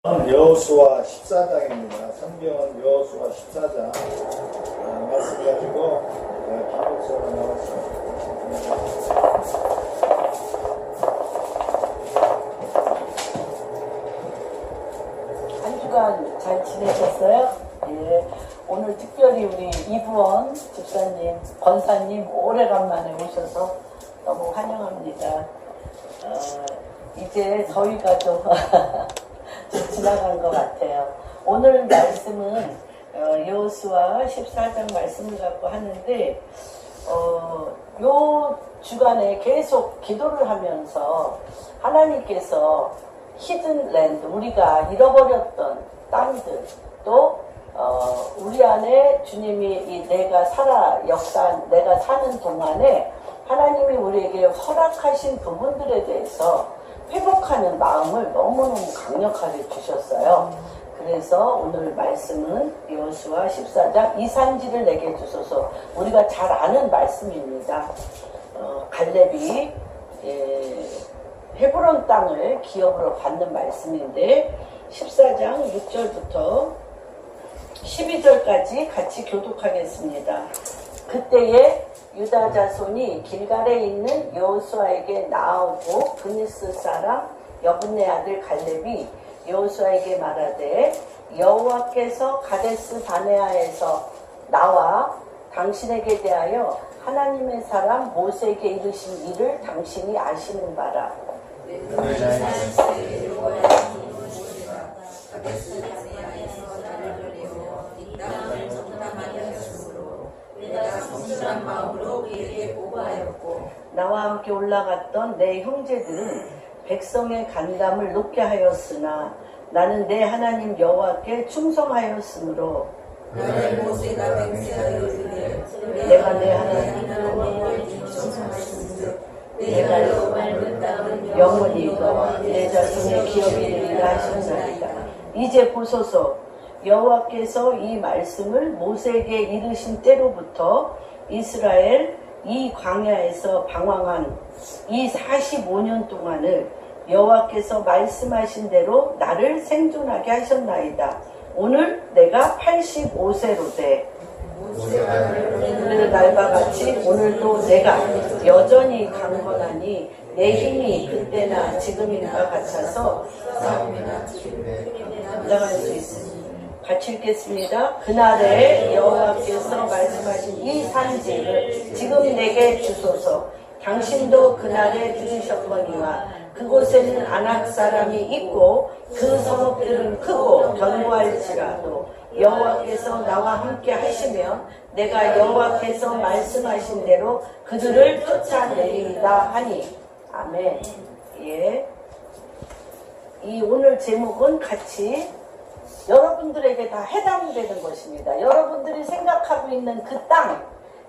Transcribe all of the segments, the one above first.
여호수아 14장입니다. 성경은 여호수아 14장 말씀 가지고 기록서가 나왔습니다. 한 주간 잘 지내셨어요? 예. 오늘 특별히 우리 이부원 집사님, 권사님 오래간만에 오셔서 너무 환영합니다. 이제 더위가 좀 지나간 것 같아요. 오늘 말씀은 여호수아 14장 말씀을 갖고 하는데 요 주간에 계속 기도를 하면서 하나님께서 히든 랜드, 우리가 잃어버렸던 땅들, 또 우리 안에 주님이 내가 사는 동안에 하나님이 우리에게 허락하신 부분들에 대해서 회복하는 마음을 너무너무 강력하게 주셨어요. 그래서 오늘 말씀은 여호수아 14장 이산지를 내게 주소서. 우리가 잘 아는 말씀입니다. 갈렙이 헤브론 땅을 기업으로 받는 말씀인데 14장 6절부터 12절까지 같이 교독하겠습니다. 그때에 유다 자손이 길갈에 있는 여호수아에게 나오고 브니스 사람 여분네 아들 갈렙이 여호수아에게 말하되 여호와께서 가데스 바네아에서 나와 당신에게 대하여 하나님의 사람 모세에게 이르신 일을 당신이 아시는 바라. 나와 함께 올라갔던 내 형제들은 백성의 간담을 높게 하였으나 나는 내 하나님 여호와께 충성하였으므로 내가 내 하나님 여호와께 충성하였으므로 내가 영원히 너와 내 자손의 기업이 되리라 하셨나이다. 이제 보소서, 여호와께서 이 말씀을 모세에게 이르신 때로부터 이스라엘 이 광야에서 방황한 이 45년 동안을 여호와께서 말씀하신 대로 나를 생존하게 하셨나이다. 오늘 내가 85세로 돼. 오늘 날과 같이 오늘도 내가 여전히 강건하니 내 힘이 그때나 지금인가 같아서 올라갈 수 있습니다. 같이 읽겠습니다. 그날에 여호와께서 말씀하신 이 산지를 지금 내게 주소서. 당신도 그날에 들으셨거니와 그곳에는 아낙 사람이 있고 그 성읍들은 크고 견고할지라도 여호와께서 나와 함께 하시면 내가 여호와께서 말씀하신 대로 그들을 쫓아내리이다 하니. 아멘. 예. 이 오늘 제목은 같이 여러분들에게 다 해당되는 것입니다. 여러분들이 생각하고 있는 그 땅,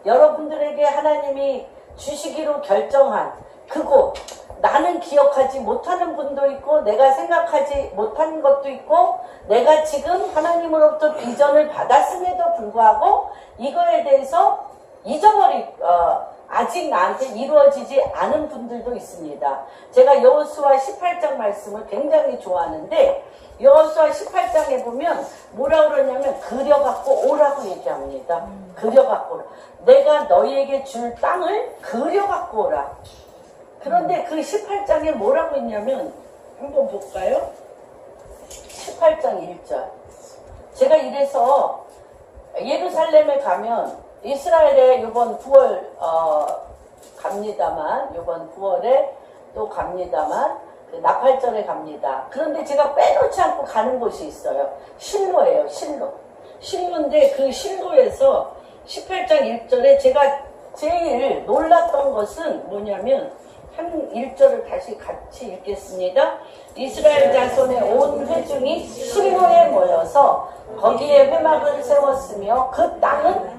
여러분들에게 하나님이 주시기로 결정한 그곳, 나는 기억하지 못하는 분도 있고 내가 생각하지 못한 것도 있고 내가 지금 하나님으로부터 비전을 받았음에도 불구하고 이거에 대해서 아직 나한테 이루어지지 않은 분들도 있습니다. 제가 여호수아 18장 말씀을 굉장히 좋아하는데 여호수아 18장에 보면 뭐라고 그러냐면 그려갖고 오라고 얘기합니다. 그려갖고 오라. 내가 너희에게 줄 땅을 그려갖고 오라. 그런데 그 18장에 뭐라고 했냐면 한번 볼까요? 18장 1절. 제가 이래서 예루살렘에 가면 이스라엘에 이번 9월 갑니다만 이번 9월에 또 갑니다만 그 나팔절에 갑니다. 그런데 제가 빼놓지 않고 가는 곳이 있어요. 실로예요. 실로인데 그 실로에서 18장 1절에 제가 제일 놀랐던 것은 뭐냐면 한 1절을 다시 같이 읽겠습니다. 이스라엘 자손의 온 회중이 실로에 모여서 거기에 회막을 세웠으며 그 땅은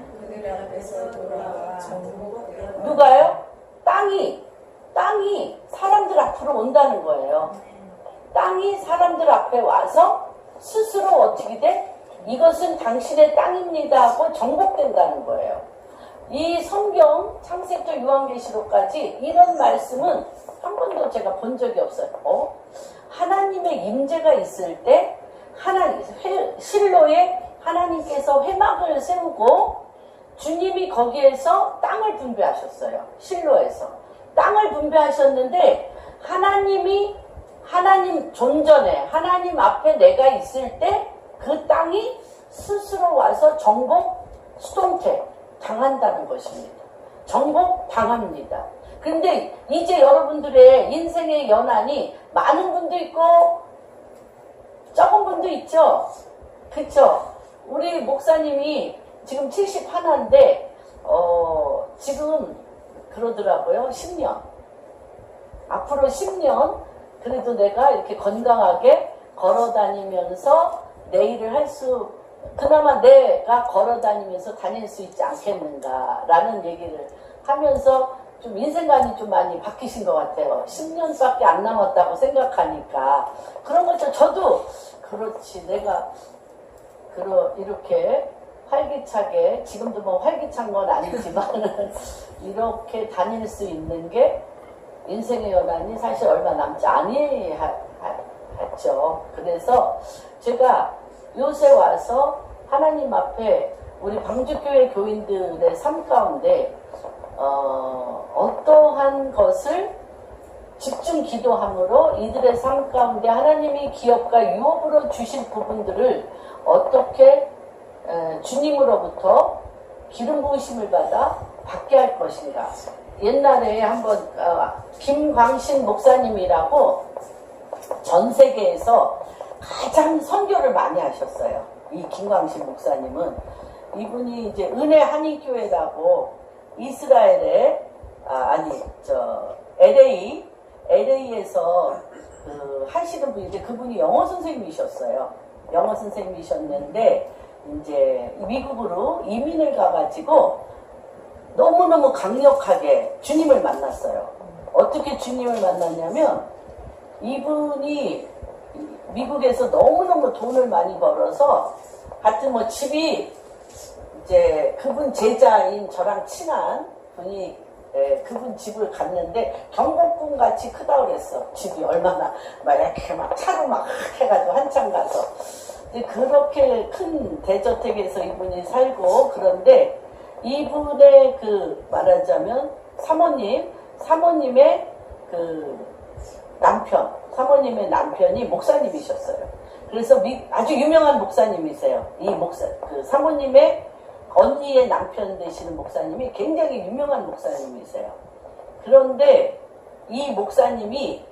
누가요? 땅이 사람들 앞으로 온다는 거예요. 땅이 사람들 앞에 와서 스스로 어떻게 돼? 이것은 당신의 땅입니다 하고 정복된다는 거예요. 이 성경 창세기부터 요한계시록까지 이런 말씀은 한 번도 제가 본 적이 없어요. 하나님의 임재가 있을 때 실로에 하나님께서 회막을 세우고 주님이 거기에서 땅을 분배하셨어요. 실로에서 땅을 분배하셨는데 하나님 존전에 하나님 앞에 내가 있을 때 그 땅이 스스로 와서 정복 수동태 당한다는 것입니다. 정복 당합니다. 근데 이제 여러분들의 인생의 연한이 많은 분도 있고 적은 분도 있죠. 그쵸? 우리 목사님이 지금 71인데 지금 그러더라고요. 10년. 앞으로 10년 그래도 내가 이렇게 건강하게 걸어다니면서 내 일을 그나마 내가 걸어다니면서 다닐 수 있지 않겠는가라는 얘기를 하면서 좀 인생관이 좀 많이 바뀌신 것 같아요. 10년밖에 안 남았다고 생각하니까. 그런 것도 저도 그렇지. 내가 이렇게 활기차게, 지금도 뭐 활기찬 건 아니지만 이렇게 다닐 수 있는 게 인생의 연한이 사실 얼마 남지 아니했죠. 그래서 제가 요새 와서 하나님 앞에 우리 방주교회 교인들의 삶 가운데 어떠한 것을 집중 기도함으로 이들의 삶 가운데 하나님이 기업과 유업으로 주신 부분들을 어떻게 주님으로부터 기름 부으심을 받아 받게 할 것인가. 옛날에 한번 김광신 목사님이라고 전 세계에서 가장 선교를 많이 하셨어요. 이 김광신 목사님은 이분이 이제 은혜 한인교회라고 이스라엘에 LA에서 하시는 분인데 그분이 영어 선생님이셨어요. 영어 선생님이셨는데 이제 미국으로 이민을 가가지고 너무너무 강력하게 주님을 만났어요. 어떻게 주님을 만났냐면 이분이 미국에서 너무너무 돈을 많이 벌어서 하여튼 뭐 집이 이제 그분 제자인 저랑 친한 분이 그분 집을 갔는데 경복궁 같이 크다고 그랬어. 집이 얼마나 막 이렇게 막 차로 막 해가지고 한참 가서 그렇게 큰 대저택에서 이분이 살고 그런데 이분의 말하자면 사모님의 사모님의 남편이 목사님이셨어요. 그래서 아주 유명한 목사님이세요. 사모님의 언니의 남편 되시는 목사님이 굉장히 유명한 목사님이세요. 그런데 이 목사님이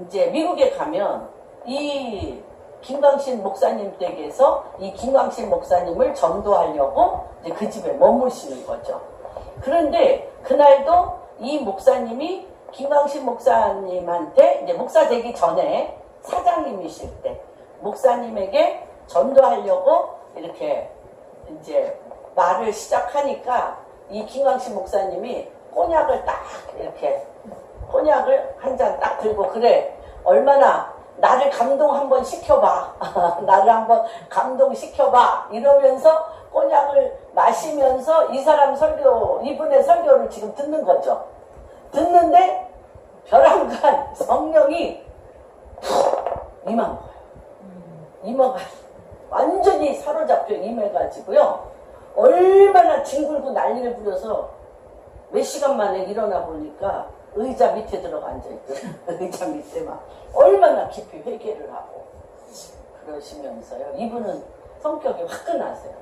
이제 미국에 가면 이 김광신 목사님 댁에서 이 김광신 목사님을 전도하려고 이제 그 집에 머무시는 거죠. 그런데 그날도 이 목사님이 김광신 목사님한테 이제 목사 되기 전에 사장님이실 때 목사님에게 전도하려고 이렇게 이제 말을 시작하니까 이 김광신 목사님이 꼬냑을 한 잔 딱 들고 그래 얼마나 나를 감동 한번 시켜봐 나를 한번 감동시켜봐 이러면서 꼬냑을 마시면서 이분의 설교를 지금 듣는 거죠. 듣는데 벼랑간 성령이 임한 거예요. 임어가 완전히 사로잡혀 임해가지고요. 얼마나 뒹굴고 난리를 부려서 몇 시간 만에 일어나 보니까 의자 밑에 들어가 앉아있더라고요. 의자 밑에 막 얼마나 깊이 회개를 하고 그러시면서요. 이분은 성격이 화끈하세요.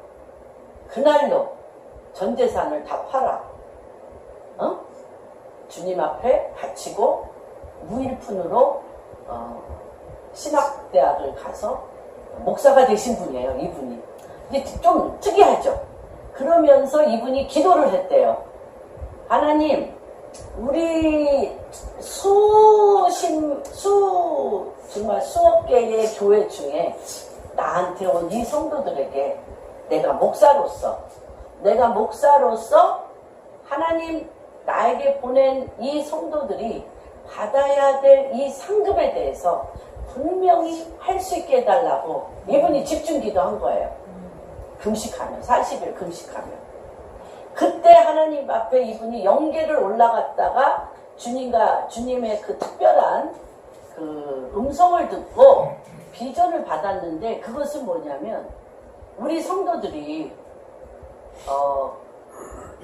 그날로 전 재산을 다 팔아 주님 앞에 바치고 무일푼으로 신학대학을 가서 목사가 되신 분이에요. 이분이. 근데 좀 특이하죠. 그러면서 이분이 기도를 했대요. 하나님, 우리 정말 수억 개의 교회 중에 나한테 온 이 성도들에게 내가 목사로서 하나님 나에게 보낸 이 성도들이 받아야 될 이 상급에 대해서 분명히 할 수 있게 해달라고 이분이 집중 기도한 거예요. 금식하면 40일 금식하면 그때 하나님 앞에 이분이 영계를 올라갔다가 주님의 그 특별한 그 음성을 듣고 비전을 받았는데 그것은 뭐냐면 우리 성도들이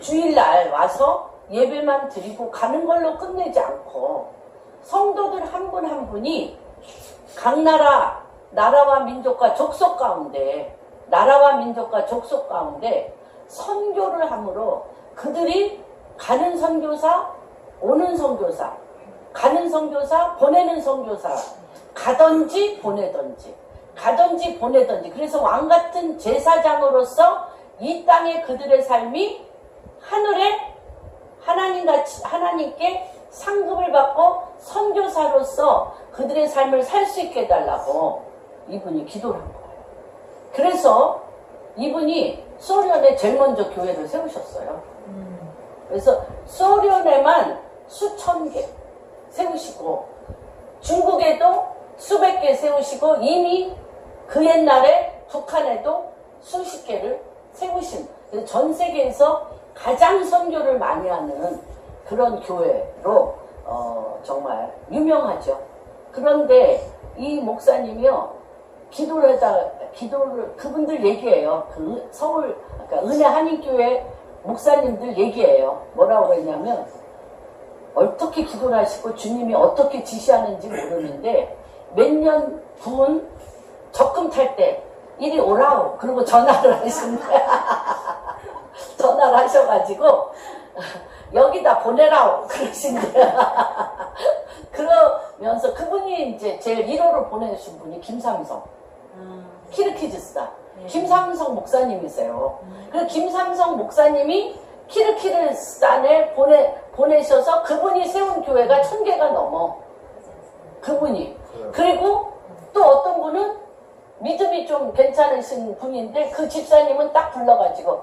주일날 와서 예배만 드리고 가는 걸로 끝내지 않고 성도들 한 분 한 분이 각 나라와 민족과 족속 가운데 선교를 함으로 그들이 가는 선교사, 오는 선교사, 가는 선교사, 보내는 선교사, 가든지 보내든지. 그래서 왕같은 제사장으로서 이 땅에 그들의 삶이 하늘에 하나님께 상급을 받고 선교사로서 그들의 삶을 살 수 있게 해달라고 이분이 기도를 한 거예요. 그래서 이분이 소련에 제일 먼저 교회를 세우셨어요. 그래서 소련에만 수천 개 세우시고 중국에도 수백 개 세우시고 이미 그 옛날에 북한에도 수십 개를 세우신, 전 세계에서 가장 선교를 많이 하는 그런 교회로 정말 유명하죠. 그런데 이 목사님이요, 기도를 그분들 얘기해요. 그 서울 그러니까 은혜 한인교회 목사님들 얘기해요. 뭐라고 그랬냐면 어떻게 기도를 하시고 주님이 어떻게 지시하는지 모르는데 몇 년 군 적금 탈 때 이리 오라오 그리고 전화를 하신다. 전화를 하셔가지고 여기다 보내라오 그러신대요. 그러면서 그분이 이제 제일 1호로 보내주신 분이 김삼성 키르키즈스탄 김삼성 목사님이세요. 그 김삼성 목사님이 키르키즈스탄에 보내셔서 그분이 세운 교회가 1000개가 넘어. 그분이. 그리고 또 어떤 분은 믿음이 좀 괜찮으신 분인데 그 집사님은 딱 불러가지고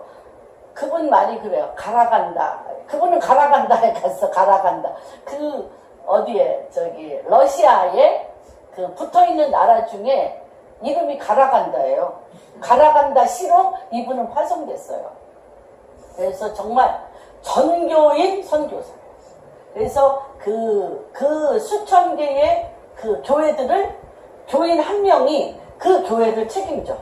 그분 말이 그래요. 가라간다. 그분은 가라간다에 갔어. 가라간다. 그 어디에 저기 러시아에 그 붙어있는 나라 중에 이름이 가라간다예요. 가라간다 시로 이분은 화성됐어요. 그래서 정말 전교인 선교사예요. 그래서 그 수천 개의 그 교인 한 명이 그 교회를 책임져.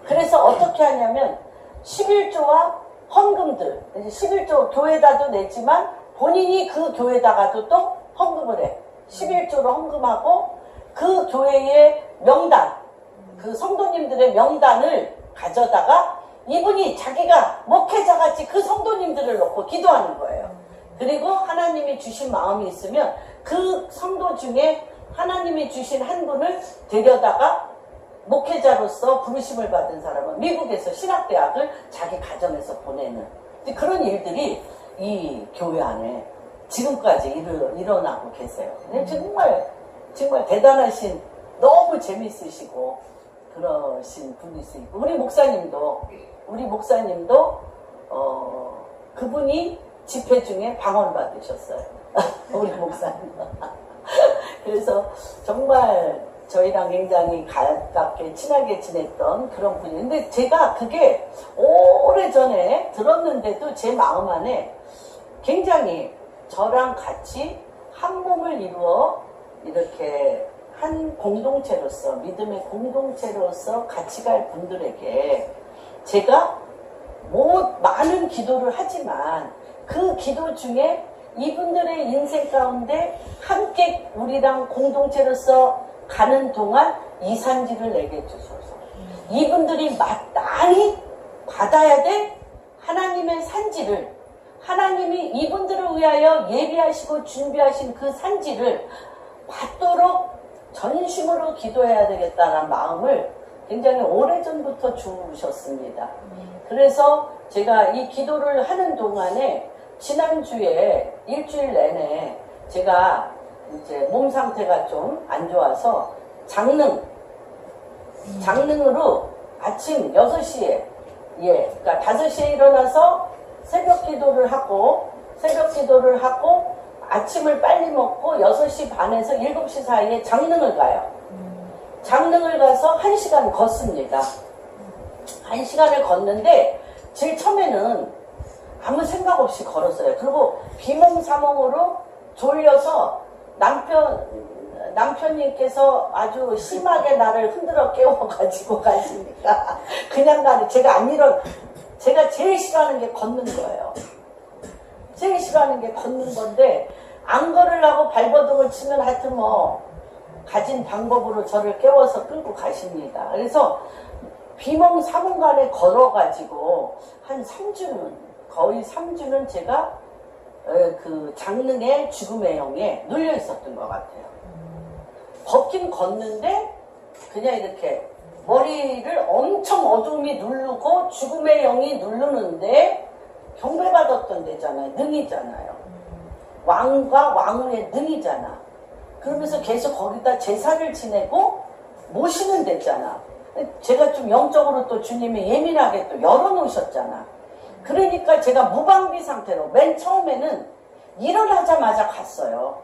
그래서 어떻게 하냐면 11조와 헌금들, 11조 교회다도 내지만 본인이 그 교회다가도 또 헌금을 해. 11조로 헌금하고 그 교회의 명단, 그 성도님들의 명단을 가져다가 이분이 자기가 목회자같이 그 성도님들을 놓고 기도하는 거예요. 그리고 하나님이 주신 마음이 있으면 그 성도 중에 하나님이 주신 한 분을 데려다가 목회자로서 부르심을 받은 사람은 미국에서 신학대학을 자기 가정에서 보내는 그런 일들이 이 교회 안에 지금까지 일어나고 계세요. 정말 대단하신, 너무 재밌으시고 그러신 분이시고 우리 목사님도 그분이 집회 중에 방언 받으셨어요. 우리 목사님. 그래서 정말 저희랑 굉장히 가깝게 친하게 지냈던 그런 분인데 근데 제가 그게 오래전에 들었는데도 제 마음 안에 굉장히 저랑 같이 한 몸을 이루어 이렇게 한 공동체로서 믿음의 공동체로서 같이 갈 분들에게 제가 많은 기도를 하지만 그 기도 중에 이분들의 인생 가운데 함께 우리랑 공동체로서 가는 동안 이 산지를 내게 주소서. 이분들이 마땅히 받아야 될 하나님의 산지를 하나님이 이분들을 위하여 예비하시고 준비하신 그 산지를 받도록 전심으로 기도해야 되겠다는 마음을 굉장히 오래전부터 주셨습니다. 그래서 제가 이 기도를 하는 동안에 지난주에 일주일 내내 제가 이제 몸 상태가 좀 안 좋아서 장능으로 아침 6시에 그러니까 5시에 일어나서 새벽 기도를 하고 아침을 빨리 먹고 6시 반에서 7시 사이에 장능을 가요. 장능을 가서 1시간 걷습니다. 1시간을 걷는데 제일 처음에는 아무 생각 없이 걸었어요. 그리고 비몽사몽으로 졸려서 남편님께서 아주 심하게 나를 흔들어 깨워가지고 가시니까 그냥 나는 제가 제가 제일 싫어하는 게 걷는 거예요. 제일 싫어하는 게 걷는 건데 안 걸으려고 발버둥을 치면 하여튼 뭐 가진 방법으로 저를 깨워서 끌고 가십니다. 그래서 비몽사몽간에 걸어가지고 한 3주는 거의 3주는 제가 그 장릉의 죽음의 영에 눌려 있었던 것 같아요. 걷긴 걷는데 그냥 이렇게 머리를 엄청 어둠이 누르고 죽음의 영이 누르는데 경배받았던 데잖아요. 능이잖아요. 왕과 왕후의 능이잖아. 그러면서 계속 거기다 제사를 지내고 모시는 데잖아. 제가 좀 영적으로 또 주님이 예민하게 또 열어놓으셨잖아. 그러니까 제가 무방비 상태로 맨 처음에는 일어나자마자 갔어요.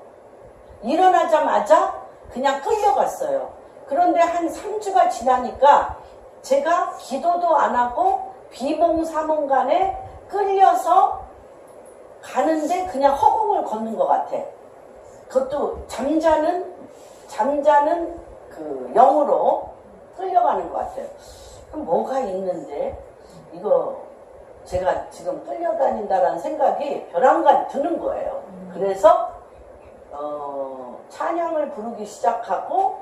일어나자마자 그냥 끌려갔어요. 그런데 한 3주가 지나니까 제가 기도도 안 하고 비몽사몽간에 끌려서 가는데 그냥 허공을 걷는 것 같아. 그것도 잠자는 그 영으로 끌려가는 것 같아요. 그럼 뭐가 있는데 이거 제가 지금 끌려다닌다라는 생각이 벼랑간 드는 거예요. 그래서 찬양을 부르기 시작하고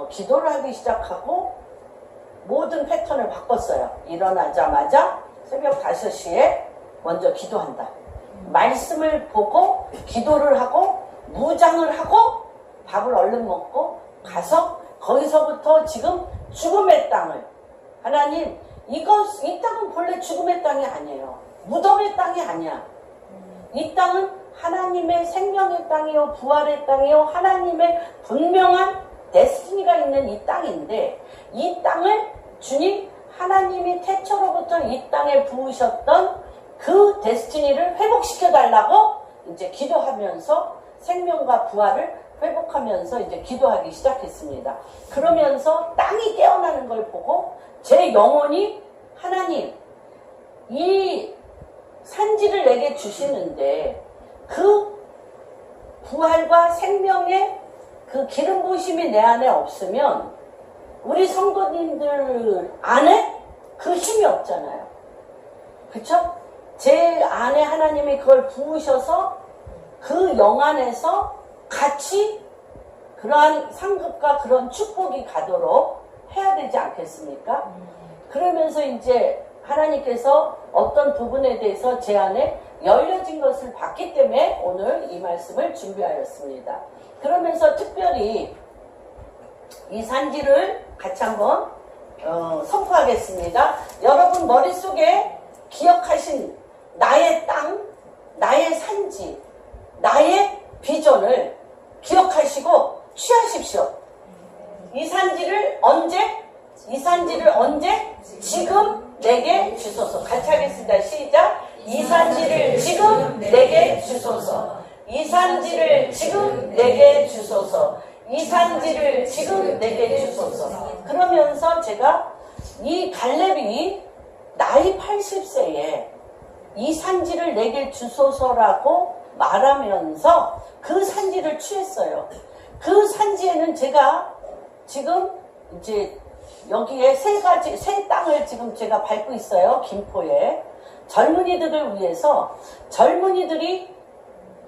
기도를 하기 시작하고 모든 패턴을 바꿨어요. 일어나자마자 새벽 5시에 먼저 기도한다. 말씀을 보고 기도를 하고 무장을 하고 밥을 얼른 먹고 가서 거기서부터 지금 죽음의 땅을 하나님 이 땅은 본래 죽음의 땅이 아니에요. 무덤의 땅이 아니야. 이 땅은 하나님의 생명의 땅이요 부활의 땅이요 하나님의 분명한 데스티니가 있는 이 땅인데 이 땅을 주님 하나님이 태초로부터 이 땅에 부으셨던 그 데스티니를 회복시켜 달라고 이제 기도하면서 생명과 부활을 회복하면서 이제 기도하기 시작했습니다. 그러면서 땅이 깨어나는 걸 보고 제 영혼이 하나님 이 산지를 내게 주시는데 그 부활과 생명의 그 기름 부으심이 내 안에 없으면 우리 성도님들 안에 그 힘이 없잖아요. 그쵸? 제 안에 하나님이 그걸 부으셔서 그 영 안에서 같이 그러한 상급과 그런 축복이 가도록 해야 되지 않겠습니까? 그러면서 이제 하나님께서 어떤 부분에 대해서 제 안에 열려진 것을 봤기 때문에 오늘 이 말씀을 준비하였습니다. 그러면서 특별히 이 산지를 같이 한번 선포하겠습니다. 여러분 머릿속에 기억하신 나의 땅, 나의 산지, 나의 비전을 기억하시고 취하십시오. 이 산지를 언제? 지금 내게 주소서. 같이 하겠습니다. 시작. 이 산지를 지금 내게 주소서. 이 산지를 지금 내게 주소서. 이 산지를 지금 내게 주소서. 그러면서 제가 이 갈렙이 나이 80세에 이 산지를 내게 주소서라고 말하면서 그 산지를 취했어요. 그 산지에는 제가 지금 이제 여기에 세 땅을 지금 제가 밟고 있어요. 김포에. 젊은이들을 위해서 젊은이들이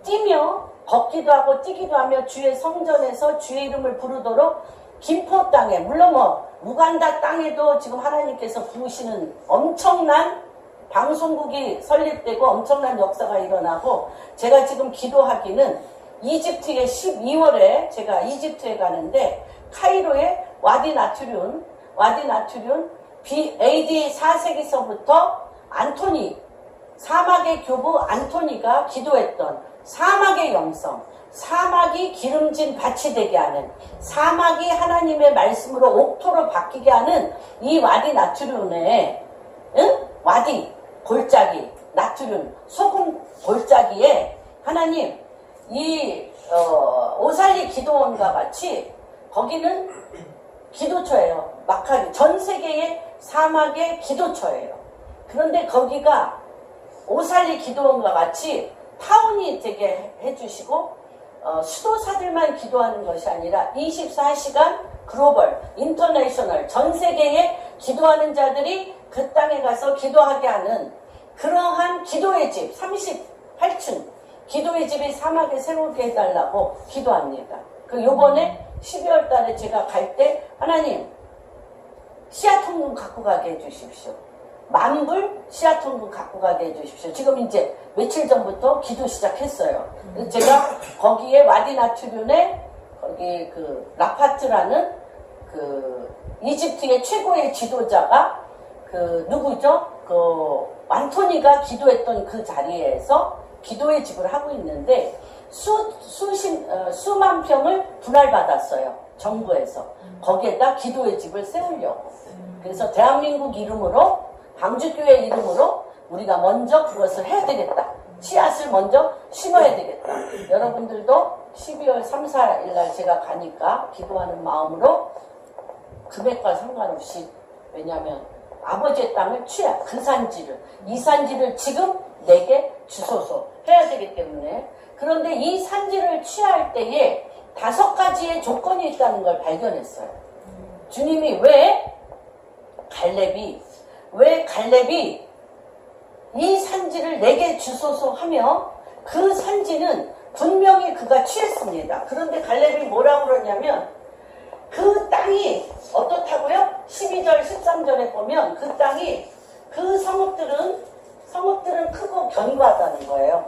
뛰며 걷기도 하고 뛰기도 하며 주의 성전에서 주의 이름을 부르도록 김포 땅에 물론 뭐 우간다 땅에도 지금 하나님께서 부으시는 엄청난 방송국이 설립되고 엄청난 역사가 일어나고 제가 지금 기도하기는 이집트에 12월에 제가 이집트에 가는데 카이로의 와디 나투륜 AD 4세기서부터 안토니 사막의 교부 안토니가 기도했던 사막의 영성, 사막이 기름진 밭이 되게 하는, 사막이 하나님의 말씀으로 옥토로 바뀌게 하는 이 와디 나투륜의 와디 골짜기 나투륜 소금 골짜기에 하나님 이 오살리 기도원과 같이 거기는 기도처예요. 마카리 전 세계의 사막의 기도처예요. 그런데 거기가 오살리 기도원과 같이 타운이 되게 해주시고 수도사들만 기도하는 것이 아니라 24시간 글로벌, 인터내셔널, 전 세계에 기도하는 자들이 그 땅에 가서 기도하게 하는 그러한 기도의 집, 38층 기도의 집이 사막에 세우게 해달라고 기도합니다. 그 요번에 12월 달에 제가 갈 때 하나님 씨앗통금 갖고 가게 해주십시오. 만불 씨앗통금 갖고 가게 해주십시오. 지금 이제 며칠 전부터 기도 시작했어요. 제가 거기에 와디나투륜에 거기 그 라파트라는 그 이집트의 최고의 지도자가 그 누구죠? 그 안토니가 기도했던 그 자리에서 기도의 집을 하고 있는데 수만 평을 분할받았어요. 정부에서. 거기에다 기도의 집을 세우려고. 그래서 대한민국 이름으로 방주교회 이름으로 우리가 먼저 그것을 해야 되겠다. 씨앗을 먼저 심어야 되겠다. 여러분들도 12월 3, 4일 날 제가 가니까 기도하는 마음으로 금액과 상관없이 왜냐하면 아버지의 땅을 취하 그 산지를 이 산지를 지금 내게 주소서 해야 되기 때문에 그런데 이 산지를 취할 때에 5가지의 조건이 있다는 걸 발견했어요. 주님이 왜 갈렙이 이 산지를 내게 주소서 하며 그 산지는 분명히 그가 취했습니다. 그런데 갈렙이 뭐라고 그러냐면 그 땅이 어떻다고요? 12절 13절에 보면 그 땅이 그 성읍들은 크고 견고하다는 거예요.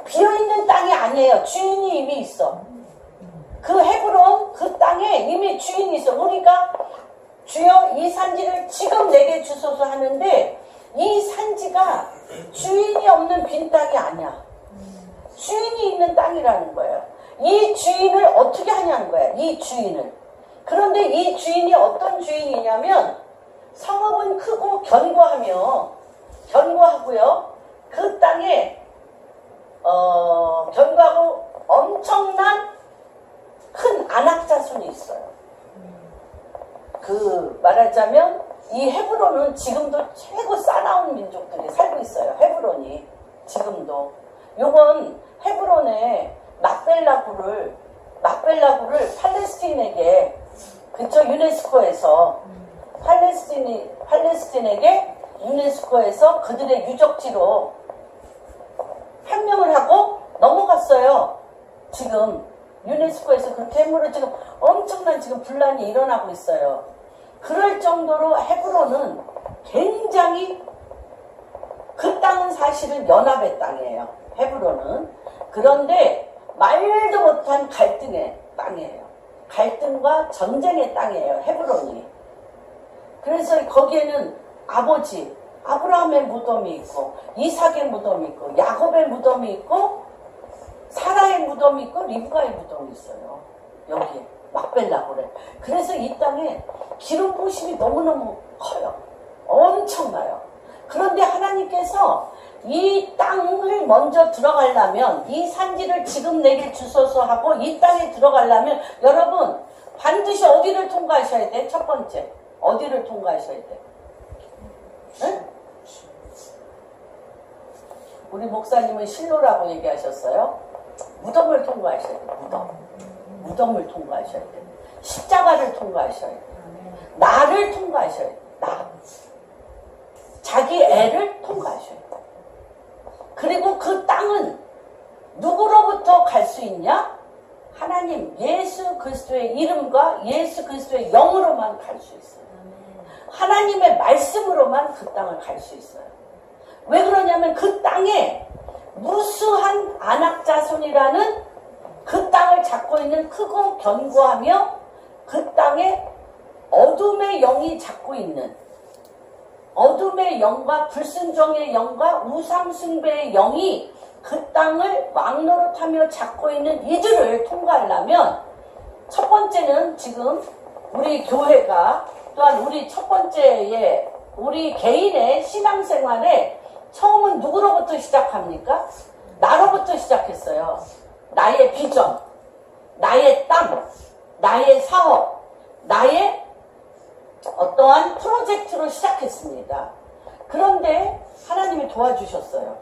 비어있는 땅이 아니에요. 주인이 이미 있어. 그 헤브론 그 땅에 이미 주인이 있어. 우리가 주여 이 산지를 지금 내게 주소서 하는데 이 산지가 주인이 없는 빈 땅이 아니야. 주인이 있는 땅이라는 거예요. 이 주인을 어떻게 하냐는 거야. 이 주인을. 그런데 이 주인이 어떤 주인이냐면 성읍은 크고 견고하고요. 그 땅에 견고하고 엄청난 큰 안악자손이 있어요. 그 말하자면 이 헤브론은 지금도 최고 싸나운 민족들이 살고 있어요. 헤브론이 지금도. 요번 헤브론에 막벨라구를 팔레스틴에게 그쪽 유네스코에서 팔레스틴에게 유네스코에서 그들의 유적지로 판명을 하고 넘어갔어요. 지금 유네스코에서 그렇게 해물을 지금 엄청난 지금 분란이 일어나고 있어요. 그럴 정도로 헤브론은 굉장히 그 땅은 사실은 연합의 땅이에요. 헤브론은. 그런데 말도 못한 갈등의 땅이에요. 갈등과 전쟁의 땅이에요. 헤브론이. 그래서 거기에는 아버지 아브라함의 무덤이 있고 이삭의 무덤이 있고 야곱의 무덤이 있고 사라의 무덤이 있고 리브가의 무덤이 있어요. 여기에 막벨라고래. 그래서 이 땅에 기름 부심이 너무너무 커요. 엄청나요. 그런데 하나님께서 이 땅을 먼저 들어가려면 이 산지를 지금 내게 주소서 하고 이 땅에 들어가려면 여러분 반드시 어디를 통과하셔야 돼? 첫 번째 어디를 통과하셔야 돼? 응? 우리 목사님은 실로라고 얘기하셨어요. 무덤을 통과하셔야 돼. 무덤을 통과하셔야 돼. 십자가를 통과하셔야 돼. 나를 통과하셔야 돼. 자기 애를 통과하셔야 돼. 그리고 그 땅은 누구로부터 갈 수 있냐? 하나님 예수 그리스도의 이름과 예수 그리스도의 영으로만 갈 수 있어요. 하나님의 말씀으로만 그 땅을 갈 수 있어요. 왜 그러냐면 그 땅에 무수한 안악자손이라는 그 땅을 잡고 있는 크고 견고하며 그 땅에 어둠의 영이 잡고 있는 어둠의 영과 불순종의 영과 우상숭배의 영이 그 땅을 왕노릇하며 잡고 있는 이들을 통과하려면 첫 번째는 지금 우리 교회가 또한 우리 첫 번째에 우리 개인의 신앙생활에 처음은 누구로부터 시작합니까? 나로부터 시작했어요. 나의 비전, 나의 땅, 나의 사업, 나의 어떠한 프로젝트로 시작했습니다. 그런데 하나님이 도와주셨어요.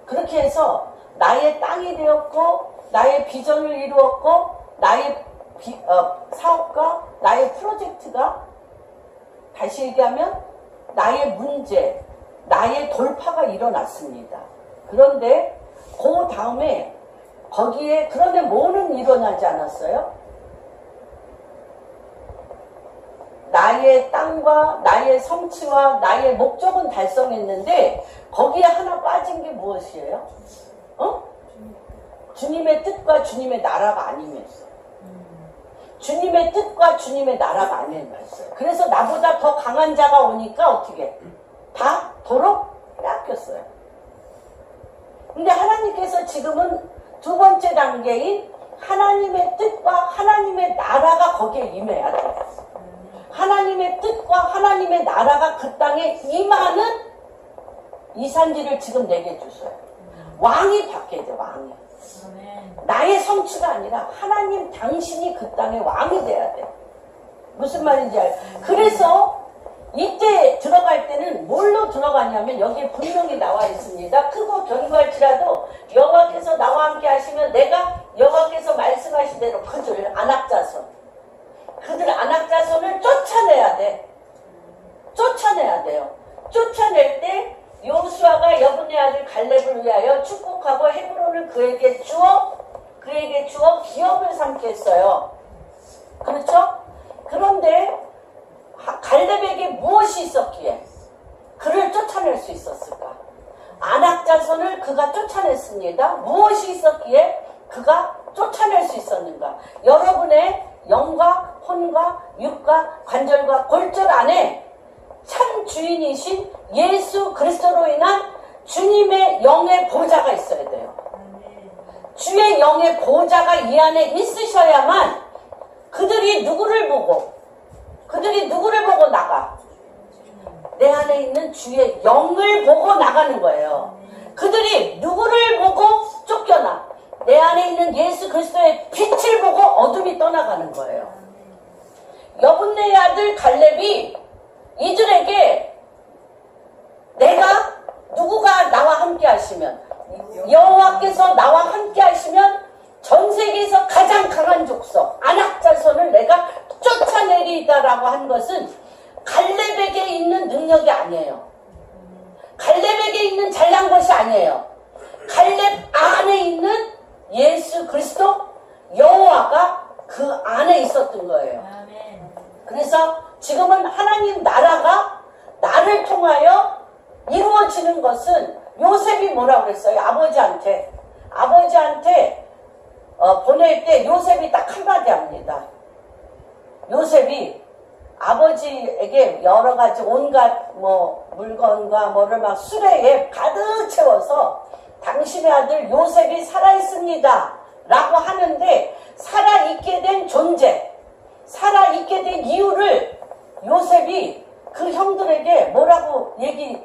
그렇게 해서 나의 땅이 되었고 나의 비전을 이루었고 나의 사업과 나의 프로젝트가 다시 얘기하면 나의 문제, 나의 돌파가 일어났습니다. 그런데 그 다음에 거기에 그런데 뭐는 일어나지 않았어요? 나의 땅과 나의 성취와 나의 목적은 달성했는데 거기에 하나 빠진 게 무엇이에요? 주님의 뜻과 주님의 나라가 아니면서 주님의 뜻과 주님의 나라가 아니면서 그래서 나보다 더 강한 자가 오니까 어떻게 다 도로 뺏겼어요. 근데 하나님께서 지금은 두 번째 단계인 하나님의 뜻과 하나님의 나라가 거기에 임해야 돼요. 하나님의 뜻과 하나님의 나라가 그 땅에 임하는 이산지를 지금 내게 주셔요. 왕이 바뀌어야 돼, 왕이. 나의 성취가 아니라 하나님 당신이 그 땅의 왕이 돼야 돼. 무슨 말인지 알죠? 그래서 이때 들어갈 때는 뭘로 들어가냐면 여기에 분명히 나와 있습니다. 크고 견고할지라도 여호와께서 나와 함께 하시면 내가 여호와께서 말씀하신 대로 그들 안악자손을 쫓아내야 돼. 쫓아내야 돼요. 쫓아낼 때 여호수아가 여분의 아들 갈렙을 위하여 축복하고 헤브론을 그에게 주어 기업을 삼게 했어요. 그렇죠? 그런데 갈렙에게 무엇이 있었기에 그를 쫓아낼 수 있었을까? 안악자손을 그가 쫓아냈습니다. 무엇이 있었기에 그가 쫓아낼 수 있었는가? 여러분의 영과 혼과 육과 관절과 골절 안에 참 주인이신 예수 그리스도로 인한 주님의 영의 보좌가 있어야 돼요. 주의 영의 보좌가 이 안에 있으셔야만 그들이 누구를 보고 나가? 내 안에 있는 주의 영을 보고 나가는 거예요. 그들이 누구를 보고 쫓겨나? 내 안에 있는 예수 그리스도의 빛을 보고 어둠이 떠나가는 거예요. 여분네의 아들 갈렙이 이들에게 누구가 나와 함께 하시면 여호와께서 나와 함께 하시면 전 세계에서 가장 강한 족속 안악자손을 내가 쫓아내리다라고 한 것은 갈렙에게 있는 능력이 아니에요. 갈렙에게 있는 잘난 것이 아니에요. 갈렙 안에 있는 예수 그리스도 여호와가 그 안에 있었던 거예요. 그래서 지금은 하나님 나라가 나를 통하여 이루어지는 것은 요셉이 뭐라고 그랬어요? 아버지한테 보낼 때 요셉이 딱 한마디 합니다. 요셉이 아버지에게 여러 가지 온갖 물건과 뭐를 막 수레에 가득 채워서 당신의 아들 요셉이 살아있습니다 라고 하는데 살아있게 된 존재, 살아있게 된 이유를 요셉이 그 형들에게 뭐라고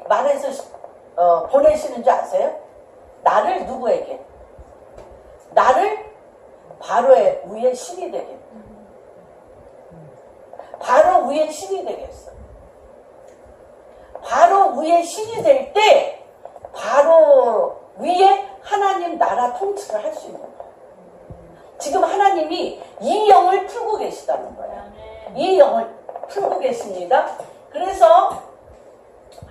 말해서 보내시는 줄 아세요? 나를 누구에게? 나를 바로의 위에 신이 되게. 바로 위에 신이 되겠어. 바로 위에 신이 될 때 바로 위에 하나님 나라 통치를 할 수 있는 거예요. 지금 하나님이 이 영을 풀고 계시다는 거예요. 이 영을 풀고 계십니다. 그래서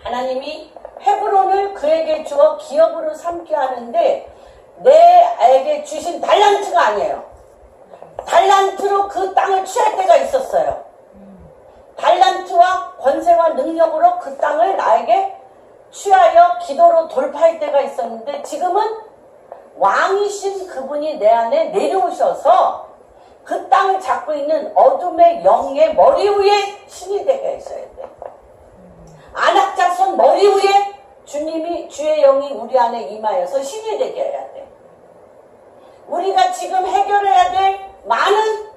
하나님이 헤브론을 그에게 주어 기업으로 삼게 하는데 내에게 주신 달란트가 아니에요. 달란트로 그 땅을 취할 때가 있었어요. 달란트와 권세와 능력으로 그 땅을 나에게 취하여 기도로 돌파할 때가 있었는데 지금은 왕이신 그분이 내 안에 내려오셔서 그 땅을 잡고 있는 어둠의 영의 머리 위에 신이 되게 있어야 돼. 안악자손 머리 위에 주의 영이 우리 안에 임하여서 신이 되게 해야 돼. 우리가 지금 해결해야 될 많은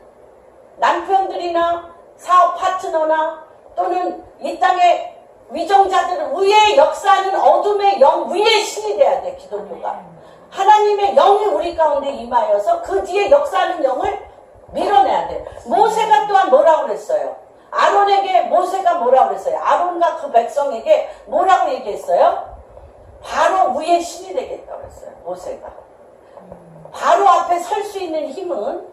남편들이나 사업 파트너나 또는 이 땅의 위정자들을 위에 역사하는 어둠의 영 위에 신이 돼야 돼. 기독교가 하나님의 영이 우리 가운데 임하여서 그 뒤에 역사하는 영을 밀어내야 돼. 모세가 또한 뭐라고 그랬어요? 아론에게 모세가 뭐라고 그랬어요? 아론과 그 백성에게 뭐라고 얘기했어요? 바로 위에 신이 되겠다고 그랬어요. 모세가 바로 앞에 설 수 있는 힘은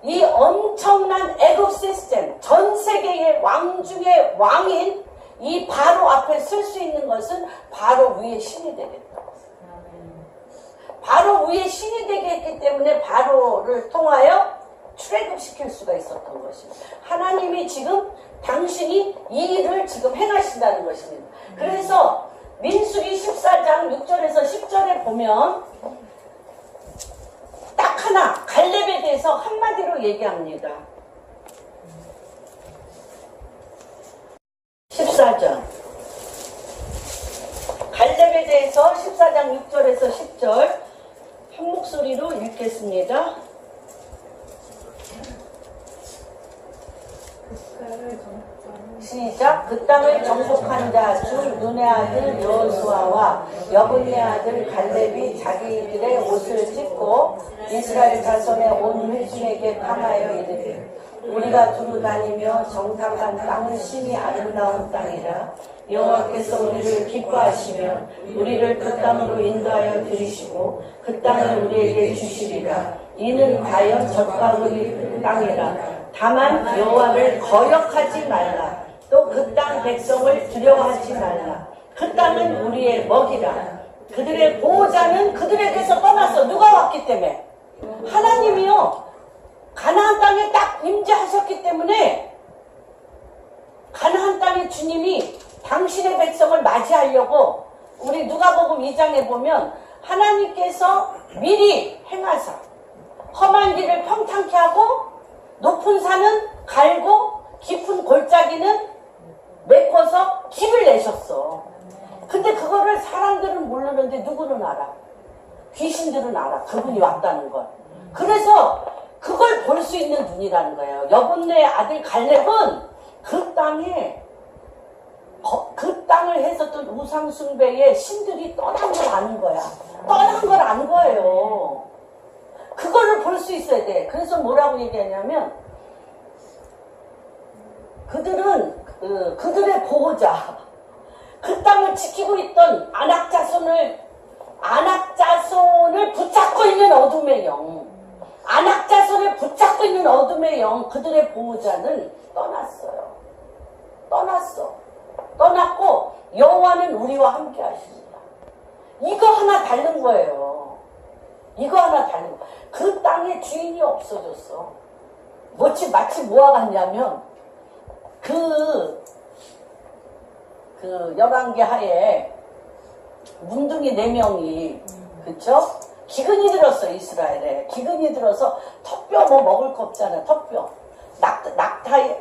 이 엄청난 애굽 시스템, 전 세계의 왕 중의 왕인 이 바로 앞에 설 수 있는 것은 바로 위에 신이 되겠다. 바로 위에 신이 되게 했기 때문에 바로를 통하여 출애굽시킬 수가 있었던 것입니다. 하나님이 지금 당신이 이 일을 지금 행하신다는 것입니다. 그래서 민수기 14장 6절에서 10절에 보면 딱 하나 갈렙에 대해서 한마디로 얘기합니다. 14장 갈렙에 대해서 14장 6절에서 10절 한 목소리로 읽겠습니다. 시작. 그 땅을 정복한 자 중 눈의 아들 여호수아와 여분의 아들 갈렙이 자기들의 옷을 찢고 이스라엘 자손의 온 회중에게 강하여 이르되 우리가 두루 다니며 정탐한 땅은 심히 아름다운 땅이라 여호와께서 우리를 기뻐하시며 우리를 그 땅으로 인도하여 들이시고 그 땅을 우리에게 주시리라. 이는 과연 젖과 꿀이 땅이라. 다만 여호와를 거역하지 말라. 또 그 땅 백성을 두려워하지 말라. 그 땅은 우리의 먹이라. 그들의 보호자는 그들에게서 떠났어. 누가 왔기 때문에? 하나님이요. 가나안 땅에 딱 임재하셨기 때문에 가나안 땅의 주님이 당신의 백성을 맞이하려고 우리 누가복음 2장에 보면 하나님께서 미리 행하사 험한 길을 평탄케 하고 높은 산은 갈고 깊은 골짜기는 메꿔서 길을 내셨어. 근데 그거를 사람들은 모르는데 누구는 알아? 귀신들은 알아. 그분이 왔다는 걸. 그래서 그걸 볼 수 있는 눈이라는 거예요. 여분의 아들 갈렙은 그 땅에 그 땅을 했었던 우상숭배의 신들이 떠난 걸 아는 거야. 떠난 걸 아는 거예요. 그거를 볼 수 있어야 돼. 그래서 뭐라고 얘기하냐면 그들은 그들의 보호자, 그 땅을 지키고 있던 안악자손을 붙잡고 있는 어둠의 영, 안악자손을 붙잡고 있는 어둠의 영, 그들의 보호자는 떠났어요. 떠났고 여호와는 우리와 함께 하십니다. 이거 하나 다른 거예요. 이거 하나 다른 거. 그 땅의 주인이 없어졌어. 마치 뭐와 같냐면 그 열왕기 하에 문둥이 4명이 그쵸? 기근이 들었어. 이스라엘에 기근이 들어서 턱뼈 뭐 먹을 거 없잖아. 턱뼈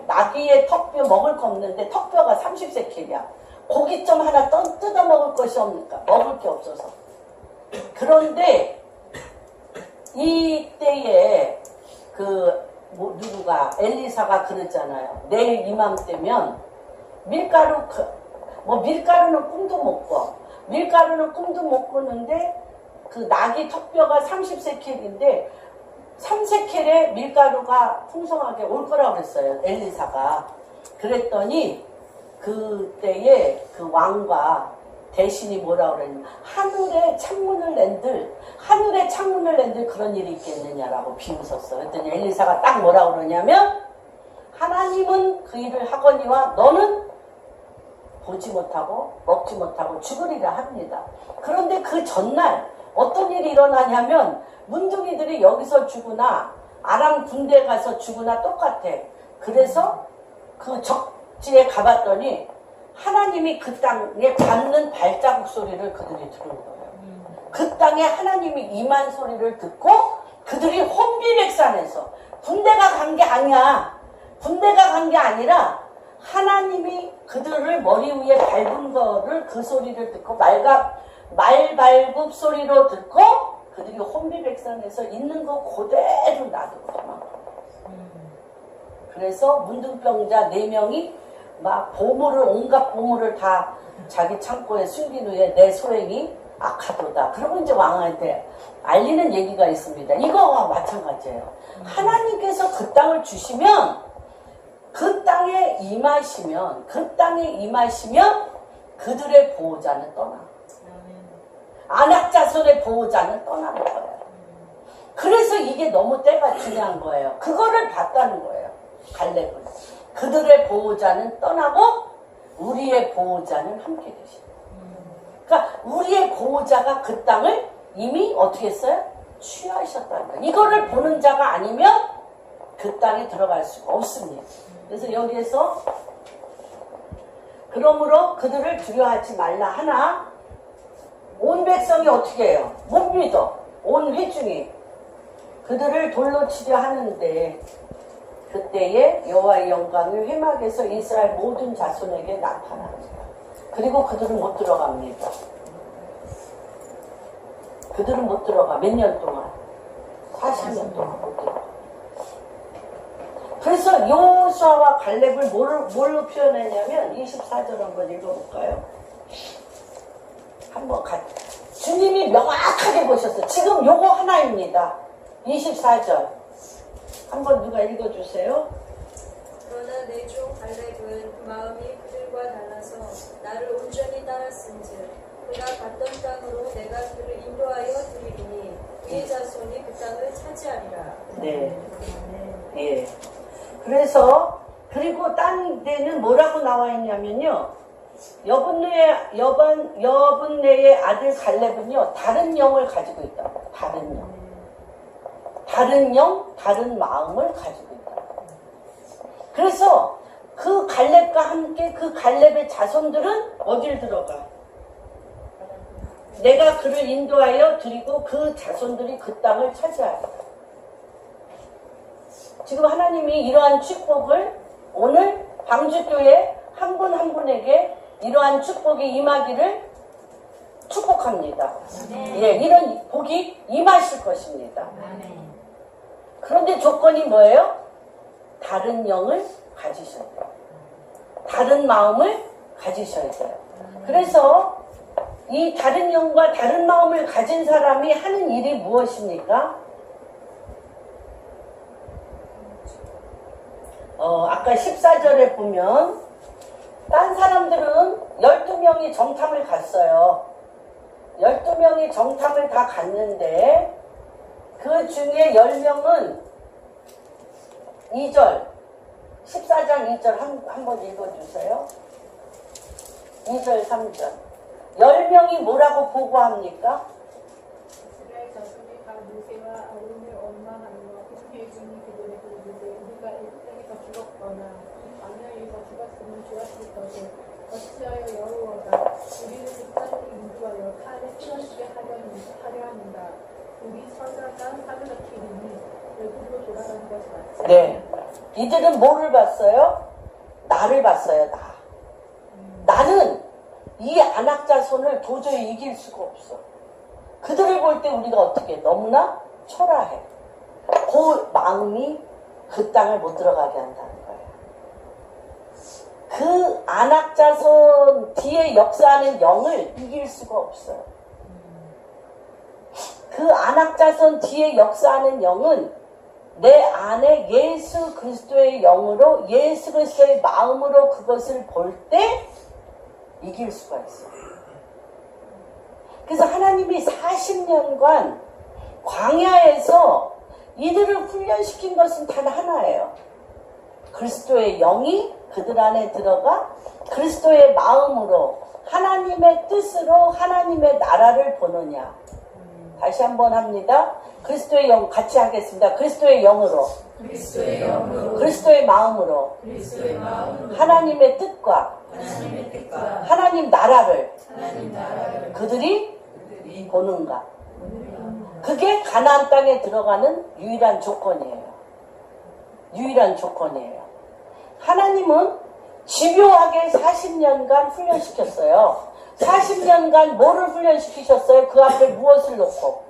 나귀의 턱뼈 먹을 거 없는데 턱뼈가 30세킬이야. 고기 좀 하나 뜯어 먹을 것이 없으니까 먹을 게 없어서. 그런데 이때에 누구가 엘리사가 그랬잖아요. 내일 이맘때면 밀가루는 꿈도 못 꿔. 밀가루는 꿈도 못 꾸는데 그 나귀 턱뼈가 30세켈인데 3세켈에 밀가루가 풍성하게 올 거라고 그랬어요. 엘리사가. 그랬더니 그때에 그 왕과 대신이 뭐라고 그랬냐. 하늘에 창문을 낸들 그런 일이 있겠느냐라고 비웃었어. 그랬더니 엘리사가 딱 뭐라고 그러냐면 하나님은 그 일을 하거니와 너는 보지 못하고 먹지 못하고 죽으리라 합니다. 그런데 그 전날 어떤 일이 일어나냐면 문둥이들이 여기서 죽으나 아람 군대 가서 죽으나 똑같아. 그래서 그 적지에 가봤더니 하나님이 그 땅에 밟는 발자국 소리를 그들이 들은 거예요. 그 땅에 하나님이 임한 소리를 듣고 그들이 혼비백산해서 군대가 간 게 아니야. 군대가 간 게 아니라 하나님이 그들을 머리 위에 밟은 거를 그 소리를 듣고 말발굽 소리로 듣고 그들이 혼비백산해서 있는 거 그대로 놔두고 도망가. 그래서 문둥병자 4명이 막 온갖 보물을 다 자기 창고에 숨긴 후에 내 소행이 악하도다. 그러고 이제 왕한테 알리는 얘기가 있습니다. 이거와 마찬가지예요. 하나님께서 그 땅을 주시면 그 땅에 임하시면 그들의 보호자는 떠나. 안악자손의 보호자는 떠나는 거예요. 그래서 이게 너무 때가 중요한 거예요. 그거를 봤다는 거예요. 갈렙은. 그들의 보호자는 떠나고 우리의 보호자는 함께 계십니다. 그러니까 우리의 보호자가 그 땅을 이미 어떻게 했어요? 취하셨다는 거예요. 이거를 보는 자가 아니면 그 땅에 들어갈 수가 없습니다. 그래서 여기에서 그러므로 그들을 두려워하지 말라 하나 온 백성이 어떻게 해요? 못 믿어. 온 회중이 그들을 돌로 치려 하는데 그때에 여호와의 영광이 회막에서 이스라엘 모든 자손에게 나타납니다. 그리고 그들은 못 들어갑니다. 그들은 못 들어가. 몇 년 동안? 40년 동안 못 들어가. 그래서 여호수아와 갈렙을 뭘로 표현했냐면 24절 한번 읽어볼까요? 한번 주님이 명확하게 보셨어요. 지금 요거 하나입니다. 24절 한번 누가 읽어주세요. 그러나 내 종 갈렙은 마음이 그들과 달라서 나를 온전히 따랐은즉 그가 갔던 땅으로 내가 그를 인도하여 드리리니 그의 자손이 그 땅을 차지하리라. 네. 예. 그래서 그리고 딴 데는 뭐라고 나와 있냐면요. 여분네의 아들 갈렙은요. 다른 영을 가지고 있다. 다른 영. 다른 영, 다른 마음을 가지고 있다. 그래서 그 갈렙과 함께 그 갈렙의 자손들은 어딜 들어가? 내가 그를 인도하여 드리고 그 자손들이 그 땅을 차지하리라. 지금 하나님이 이러한 축복을 오늘 방주교회 한 분 한 분에게 이러한 축복이 임하기를 축복합니다. 예, 이런 복이 임하실 것입니다. 그런데 조건이 뭐예요? 다른 영을 가지셔야 돼요. 다른 마음을 가지셔야 돼요. 그래서 이 다른 영과 다른 마음을 가진 사람이 하는 일이 무엇입니까? 아까 14절에 보면 딴 사람들은 12명이 정탐을 갔어요. 12명이 정탐을 다 갔는데 그 중에 10명은 2절 14장 2절 한번 읽어주세요. 2절 3절 10명이 뭐라고 보고합니까? 이스라엘 자손이 다 모세와 아론을 원망하며 회중이 그들에게 이르되 우리가 에기प्트에서 죽었거나 광야에서 죽었으면 좋았을 것을 어찌하여 여호와가 우리를 그 땅으로 인도하여 칼에 쓰러지게 하려 하는가. 우리 서자가 사르르키리니 외국으로 돌아가는 것이 맞지. 네. 이들은 뭐를 봤어요? 나를 봤어요. 나는 이 안악자손을 도저히 이길 수가 없어. 그들을 볼 때 우리가 어떻게 너무나 초라해. 그 마음이 그 땅을 못 들어가게 한다는 거예요. 그 안악자손 뒤에 역사하는 영을 이길 수가 없어요. 그 안악자손 뒤에 역사하는 영은 내 안에 예수 그리스도의 영으로 예수 그리스도의 마음으로 그것을 볼 때 이길 수가 있어요. 그래서 하나님이 40년간 광야에서 이들을 훈련시킨 것은 단 하나예요. 그리스도의 영이 그들 안에 들어가 그리스도의 마음으로 하나님의 뜻으로 하나님의 나라를 보느냐. 다시 한번 합니다. 그리스도의 영 같이 하겠습니다. 그리스도의 영으로 그리스도의 마음으로 하나님의 뜻과 하나님 나라를 그들이 보는가. 그게 가나안 땅에 들어가는 유일한 조건이에요. 유일한 조건이에요. 하나님은 집요하게 40년간 훈련시켰어요. 40년간 뭐를 훈련시키셨어요? 그 앞에 무엇을 놓고?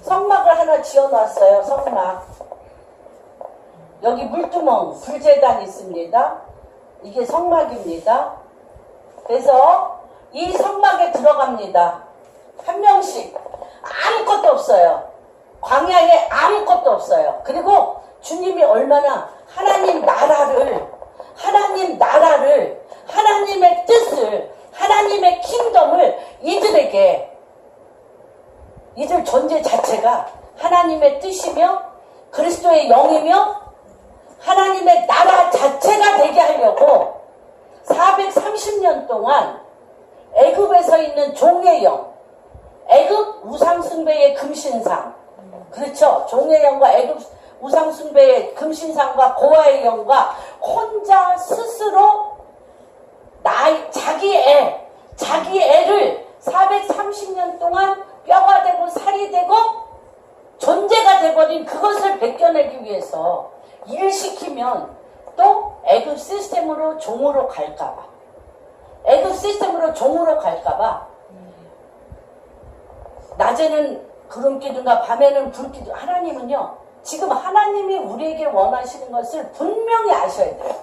성막을 하나 지어놨어요. 성막. 여기 물두멍 불제단이 있습니다. 이게 성막입니다. 그래서 이 성막에 들어갑니다. 한 명씩. 아무것도 없어요. 광야에 아무것도 없어요. 그리고 주님이 얼마나 하나님 나라를 하나님의 뜻을 하나님의 킹덤을 이들 존재 자체 하나님의 뜻이며 그리스도의 영이며 하나님의 나라 자체가 되게 하려고 430년 동안 애굽에서 있는 종의 영, 애굽 우상숭배의 금신상, 그렇죠? 종의 영과 애굽 우상숭배의 금신상과 고아의 영과 혼자 스스로 자기 애를 430년 동안 뼈가 되고 살이 되고 존재가 돼버린 그것을 벗겨내기 위해서 일시키면 또 애굽 시스템으로 종으로 갈까봐, 애굽 시스템으로 종으로 갈까봐 낮에는 구름기둥과 밤에는 불기둥. 하나님은요, 지금 하나님이 우리에게 원하시는 것을 분명히 아셔야 돼요.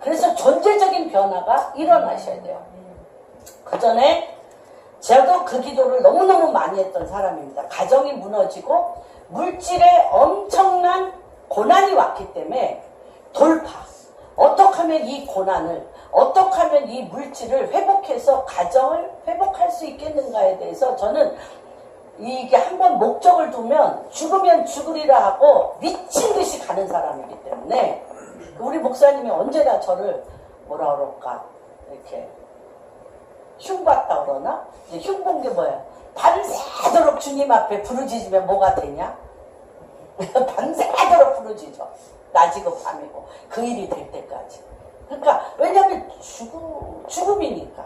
그래서 존재적인 변화가 일어나셔야 돼요. 그 전에 저도 그 기도를 너무너무 많이 했던 사람입니다. 가정이 무너지고 물질에 엄청난 고난이 왔기 때문에 돌파. 어떻게 하면 이 고난을, 어떻게 하면 이 물질을 회복해서 가정을 회복할 수 있겠는가에 대해서 저는 이게 한번 목적을 두면 죽으면 죽으리라 하고 미친 듯이 가는 사람이기 때문에 우리 목사님이 언제나 저를 뭐라 그럴까, 이렇게 흉봤다 그러나? 흉본 게 뭐예요? 밤새도록 주님 앞에 부르짖으면 뭐가 되냐? 밤새도록 부르짖어. 낮이고 밤이고 그 일이 될 때까지. 그러니까 왜냐하면 죽음이니까.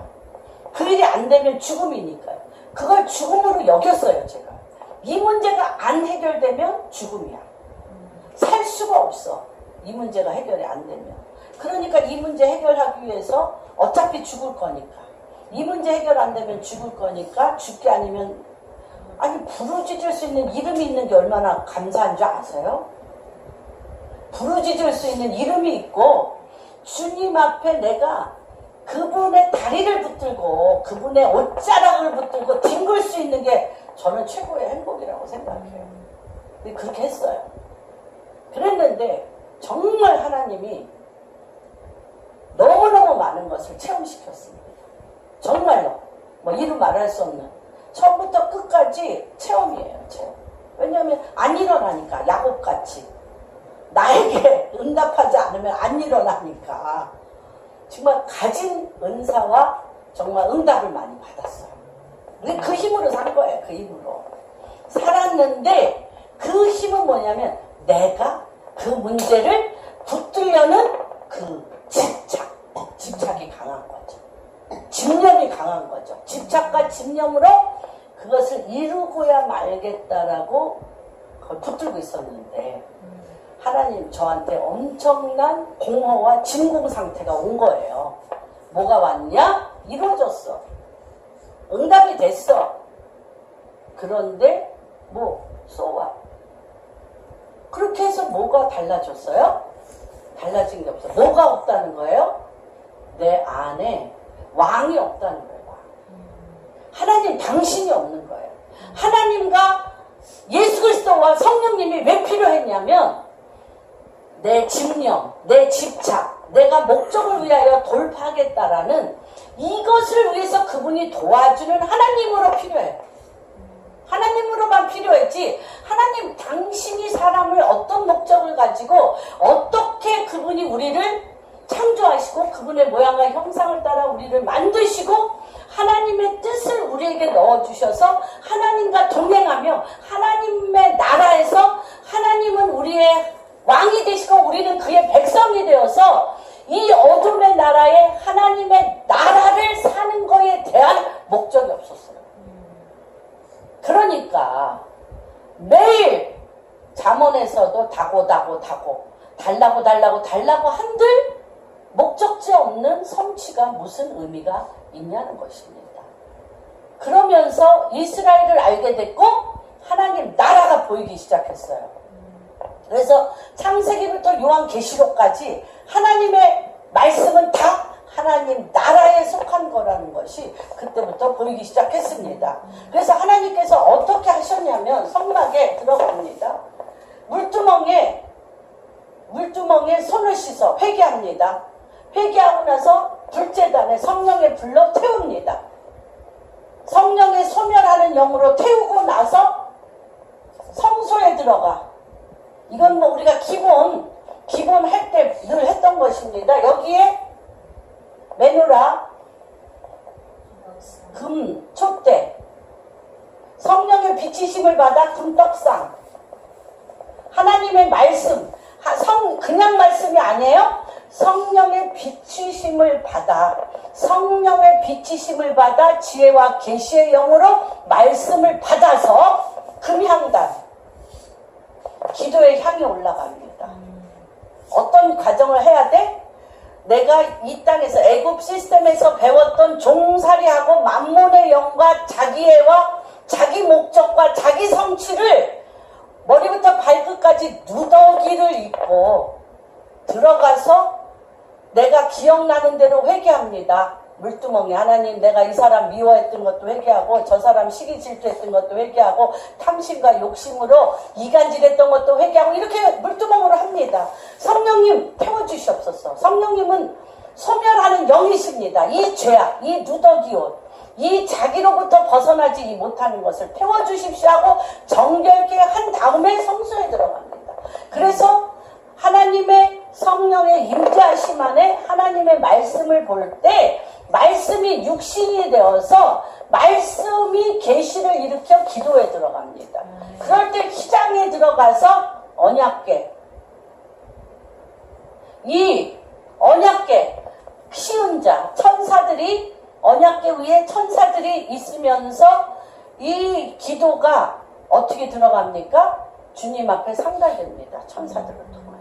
그 일이 안 되면 죽음이니까요. 그걸 죽음으로 여겼어요, 제가. 이 문제가 안 해결되면 죽음이야. 살 수가 없어. 이 문제가 해결이 안 되면. 그러니까 이 문제 해결하기 위해서 어차피 죽을 거니까. 이 문제 해결 안 되면 죽을 거니까 죽기 아니면, 아니, 부르짖을 수 있는 이름이 있는 게 얼마나 감사한 줄 아세요? 부르짖을 수 있는 이름이 있고 주님 앞에 내가 그분의 다리를 붙들고 그분의 옷자락을 붙들고 뒹굴 수 있는 게 저는 최고의 행복이라고 생각해요. 근데 그렇게 했어요. 그랬는데 정말 하나님이 너무너무 많은 것을 체험시켰습니다. 정말로. 뭐 이루 말할 수 없는. 처음부터 끝까지 체험이에요. 체험. 왜냐하면 안 일어나니까. 야곱같이. 나에게 응답하지 않으면 안 일어나니까. 정말 가진 은사와 정말 응답을 많이 받았어요. 근데 그 힘으로 산 거예요. 그 힘으로. 살았는데 그 힘은 뭐냐면 내가 그 문제를 붙들려는 그 집착이 강한 거죠. 집념이 강한 거죠. 집착과 집념으로 그것을 이루고야 말겠다라고 그걸 붙들고 있었는데 하나님 저한테 엄청난 공허와 진공 상태가 온 거예요. 뭐가 왔냐? 이루어졌어. 응답이 됐어. 그런데 so what? 그렇게 해서 뭐가 달라졌어요? 달라진 게 없어. 뭐가 없다는 거예요? 내 안에 왕이 없다는 거예요. 하나님 당신이 없는 거예요. 하나님과 예수 그리스도와 성령님이 왜 필요했냐면 내 집념, 내 집착, 내가 목적을 위하여 돌파하겠다라는 이것을 위해서 그분이 도와주는 하나님으로 필요해요. 하나님으로만 필요했지 하나님 당신이 사람을 어떤 목적을 가지고 어떻게 그분이 우리를 창조하시고 그분의 모양과 형상을 따라 우리를 만드시고 하나님의 뜻을 우리에게 넣어주셔서 하나님과 동행하며 하나님의 나라에서 하나님은 우리의 왕이 되시고 우리는 그의 백성이 되어서 이 어둠의 나라에 하나님의 나라를 사는 거에 대한 목적이 없었어요. 그러니까 매일 잠언에서도 달라고 한들 목적지 없는 성취가 무슨 의미가 있냐는 것입니다. 그러면서 이스라엘을 알게 됐고 하나님 나라가 보이기 시작했어요. 그래서 창세기부터 요한계시록까지 하나님의 말씀은 다 하나님 나라에 속한 거라는 것이 그때부터 보이기 시작했습니다. 그래서 하나님께서 어떻게 하셨냐면 성막에 들어갑니다. 물두멍에 손을 씻어 회개합니다. 회개하고 나서 불제단에 성령의 불로 태웁니다. 성령의 소멸하는 영으로 태우고 나서 성소에 들어가. 이건 뭐 우리가 기본 할 때 늘 했던 것입니다. 여기에 메누라, 금, 촛대, 성령의 비치심을 받아 금떡상, 하나님의 말씀, 그냥 말씀이 아니에요. 성령의 비치심을 받아, 성령의 비치심을 받아 지혜와 계시의 영으로 말씀을 받아서 금향단, 기도의 향이 올라갑니다. 어떤 과정을 해야 돼? 내가 이 땅에서 애굽 시스템에서 배웠던 종살이하고 만몬의 영과 자기애와 자기 목적과 자기 성취를 머리부터 발끝까지 누더기를 입고 들어가서 내가 기억나는 대로 회개합니다. 물두멍이 하나님, 내가 이 사람 미워했던 것도 회개하고 저 사람 시기 질투했던 것도 회개하고 탐심과 욕심으로 이간질했던 것도 회개하고 이렇게 물두멍으로 합니다. 성령님 태워주시옵소서. 성령님은 소멸하는 영이십니다. 이 죄악, 이 누더기옷, 이 자기로부터 벗어나지 못하는 것을 태워주십시오 하고 정결케 한 다음에 성소에 들어갑니다. 그래서 하나님의 성령의 임재하심 안에 하나님의 말씀을 볼 때 말씀이 육신이 되어서 말씀이 계시를 일으켜 기도에 들어갑니다. 그럴 때 기장에 들어가서 언약궤, 이 언약궤 키운 자 천사들이 언약궤 위에 천사들이 있으면서 이 기도가 어떻게 들어갑니까? 주님 앞에 상달됩니다. 천사들을 통하여.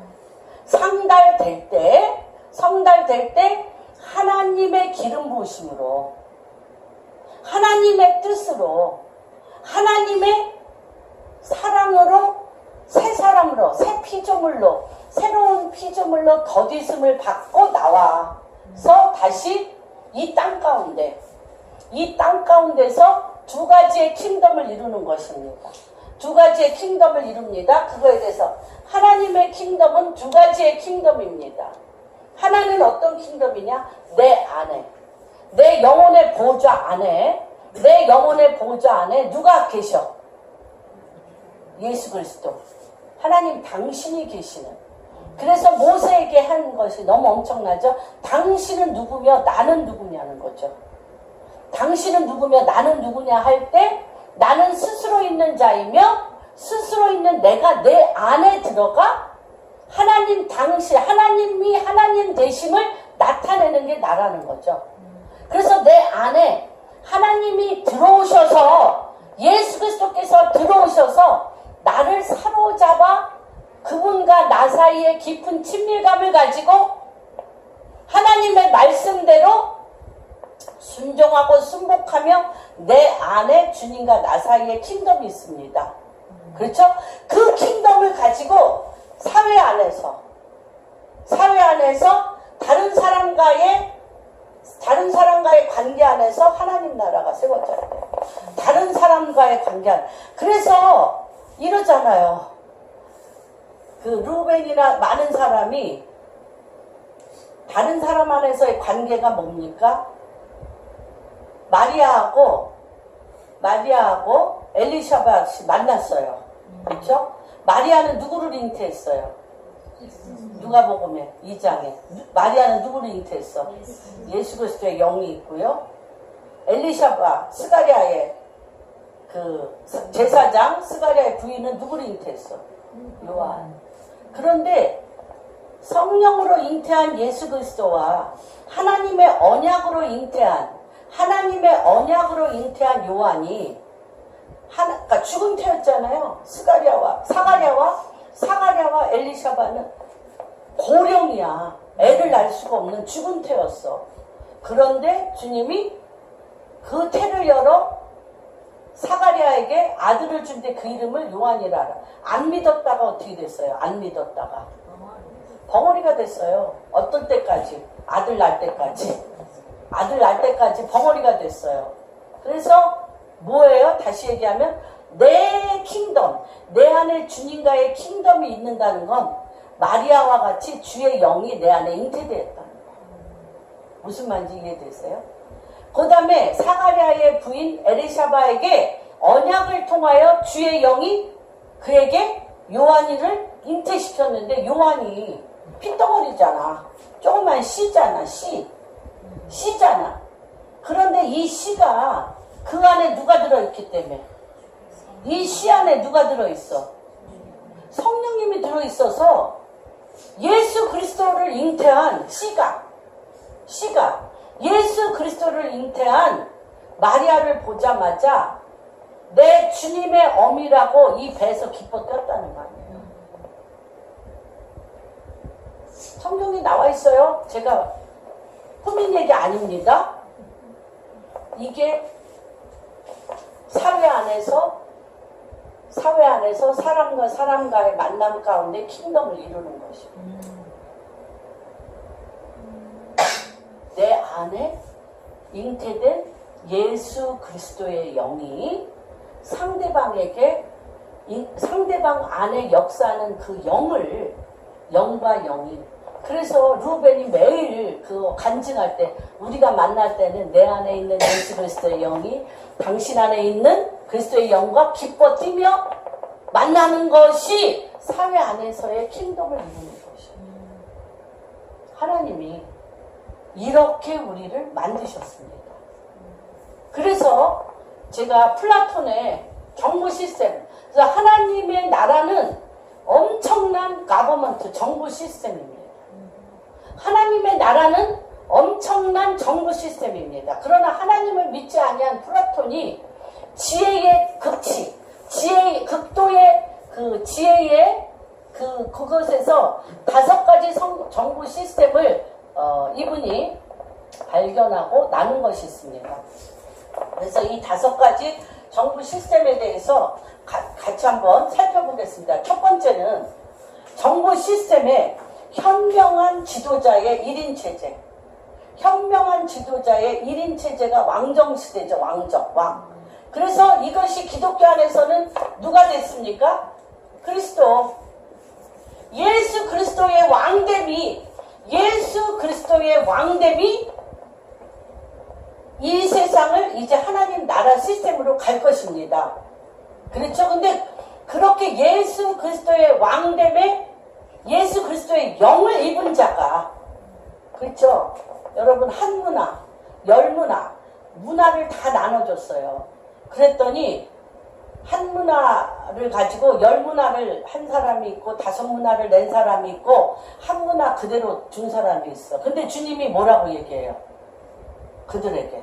성달될 때 하나님의 기름 부으심으로, 하나님의 뜻으로, 하나님의 사랑으로, 새 사람으로, 새 피조물로, 새로운 피조물로 더디심을 받고 나와서 다시 이 땅 가운데서 두 가지의 킹덤을 이루는 것입니다. 두 가지의 킹덤을 이룹니다. 그거에 대해서 하나님의 킹덤은 두 가지의 킹덤입니다. 하나는 어떤 킹덤이냐? 내 안에, 내 영혼의 보좌 안에, 내 영혼의 보좌 안에 누가 계셔? 예수 그리스도. 하나님 당신이 계시는. 그래서 모세에게 한 것이 너무 엄청나죠? 당신은 누구며 나는 누구냐는 거죠. 당신은 누구며 나는 누구냐 할 때 나는 스스로 있는 자이며 스스로 있는 내가 내 안에 들어가 하나님 당시 하나님이 하나님 되심을 나타내는 게 나라는 거죠. 그래서 내 안에 하나님이 들어오셔서 예수 그리스도께서 들어오셔서 나를 사로잡아 그분과 나 사이에 깊은 친밀감을 가지고 하나님의 말씀대로 순종하고 순복하며 내 안에 주님과 나 사이에 킹덤이 있습니다. 그렇죠? 그 킹덤을 가지고 사회 안에서 다른 사람과의 관계 안에서 하나님 나라가 세워져야 돼요. 다른 사람과의 관계 안. 그래서 이러잖아요. 그 루벤이나 많은 사람이 다른 사람 안에서의 관계가 뭡니까? 마리아하고 엘리샤벳이 만났어요. 그렇죠? 마리아는 누구를 잉태했어요? 누가복음에 2장에 마리아는 누구를 잉태했어? 예수 그리스도의 영이 있고요. 엘리샤벳 스가랴의 그 제사장 스가랴의 부인은 누구를 잉태했어? 요한. 그런데 성령으로 잉태한 예수 그리스도와 하나님의 언약으로 잉태한 요한이 그러니까 죽은 태였잖아요. 사가랴와 엘리샤바는 고령이야. 애를 낳을 수가 없는 죽은 태였어. 그런데 주님이 그 태를 열어 사가랴에게 아들을 준데 그 이름을 요한이라 알아. 안 믿었다가 어떻게 됐어요? 안 믿었다가 벙어리가 됐어요. 어떨 때까지? 아들 낳을 때까지 벙어리가 됐어요. 그래서 뭐예요? 다시 얘기하면 내 킹덤, 내 안에 주님과의 킹덤이 있는다는 건 마리아와 같이 주의 영이 내 안에 잉태되었다는 거예요. 무슨 말인지 이해되세요? 그 다음에 사가랴의 부인 엘리샤바에게 언약을 통하여 주의 영이 그에게 요한이를 잉태시켰는데 요한이 핏덩어리잖아. 조그만 씨잖아. 씨잖아. 그런데 이 씨가 그 안에 누가 들어있기 때문에 이 씨 안에 누가 들어있어? 성령님이 들어있어서 예수 그리스도를 잉태한 씨가 예수 그리스도를 잉태한 마리아를 보자마자 내 주님의 어미라고 이 배에서 기뻐 뛰었다는 거 아니에요. 성경에 나와 있어요. 제가 꾸민 얘기 아닙니다. 이게 사회 안에서 사람과 사람과의 만남 가운데 킹덤을 이루는 것입니다. 내 안에 잉태된 예수 그리스도의 영이 상대방 안에 역사하는 그 영과 영이. 그래서 루벤이 매일 그 간증할 때, 우리가 만날 때는 내 안에 있는 예수 그리스도의 영이 당신 안에 있는 그리스도의 영과 기뻐 뛰며 만나는 것이 사회 안에서의 킹덤을 이루는 것이에요. 하나님이 이렇게 우리를 만드셨습니다. 그래서 제가 플라톤의 정부 시스템, 그래서 하나님의 나라는 엄청난 가버먼트, 정부 시스템입니다. 하나님의 나라는 엄청난 정부 시스템입니다. 그러나 하나님을 믿지 아니한 플라톤이 지혜의 극치, 극도의 그 지혜의 그것에서 5가지 정부 시스템을 이분이 발견하고 나눈 것이 있습니다. 그래서 이 5가지 정부 시스템에 대해서 같이 한번 살펴보겠습니다. 첫 번째는 정부 시스템의 현명한 지도자의 1인 체제. 현명한 지도자의 1인 체제가 왕정시대죠. 왕. 그래서 이것이 기독교 안에서는 누가 됐습니까? 그리스도. 예수 그리스도의 왕됨이 이 세상을 이제 하나님 나라 시스템으로 갈 것입니다. 그렇죠? 근데 그렇게 예수 그리스도의 왕됨에 예수 그리스도의 영을 입은 자가, 그렇죠? 여러분, 한 문화, 열 문화를 다 나눠줬어요. 그랬더니 한 문화를 가지고 10문화를 한 사람이 있고 5문화를 낸 사람이 있고 한 문화 그대로 준 사람이 있어. 근데 주님이 뭐라고 얘기해요? 그들에게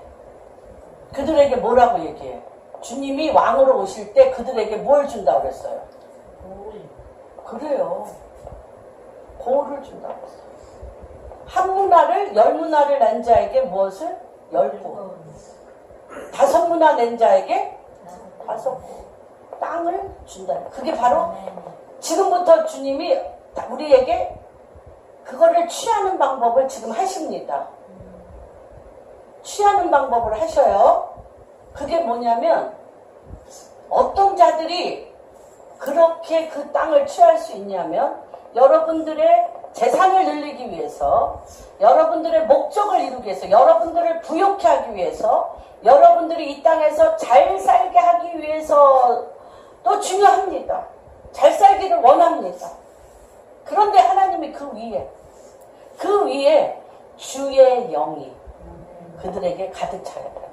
뭐라고 얘기해요? 주님이 왕으로 오실 때 그들에게 뭘 준다고 그랬어요? 그래요. 고를 준다고 했어요. 한 문화를 10문화를 낸 자에게 무엇을? 10고 5문화 낸 자에게 5고 땅을 준다. 그게 바로 지금부터 주님이 우리에게 그거를 취하는 방법을 지금 하십니다. 취하는 방법을 하셔요. 그게 뭐냐면 어떤 자들이 그렇게 그 땅을 취할 수 있냐면 여러분들의 재산을 늘리기 위해서, 여러분들의 목적을 이루기 위해서, 여러분들을 부욕케 하기 위해서, 여러분들이 이 땅에서 잘 살게 하기 위해서도 중요합니다. 잘 살기를 원합니다. 그런데 하나님이 그 위에 주의 영이 그들에게 가득 차야 돼요.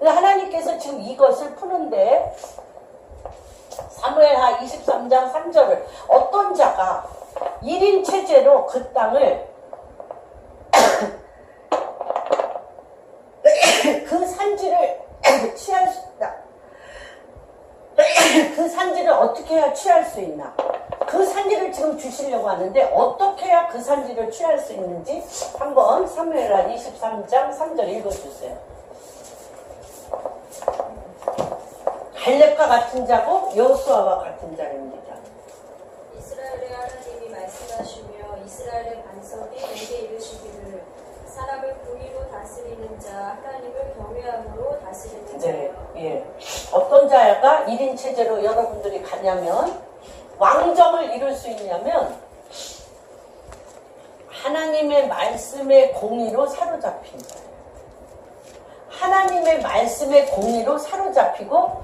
하나님께서 지금 이것을 푸는데 사무엘하 23장 3절을 어떤 자가 1인 체제로 그 땅을 그 산지를 취할 수 있다. 그 산지를 어떻게 해야 취할 수 있나? 그 산지를 지금 주시려고 하는데 어떻게 해야 그 산지를 취할 수 있는지 한번 사무엘하 23장 3절 읽어주세요. 갈렙과 같은 자고 여호수아와 같은 자입니다. 이스라엘의 하나님이 말씀하시며 이스라엘의 반석이 내게 이르시기를 사람을 공의로 다스리는 자 하나님을 경외함으로 다스리는 자요. 예. 어떤 자가 1인 체제로 여러분들이 가냐면 왕정을 이룰 수 있냐면 하나님의 말씀의 공의로 사로잡힌 자예요. 하나님의 말씀의 공의로 사로잡히고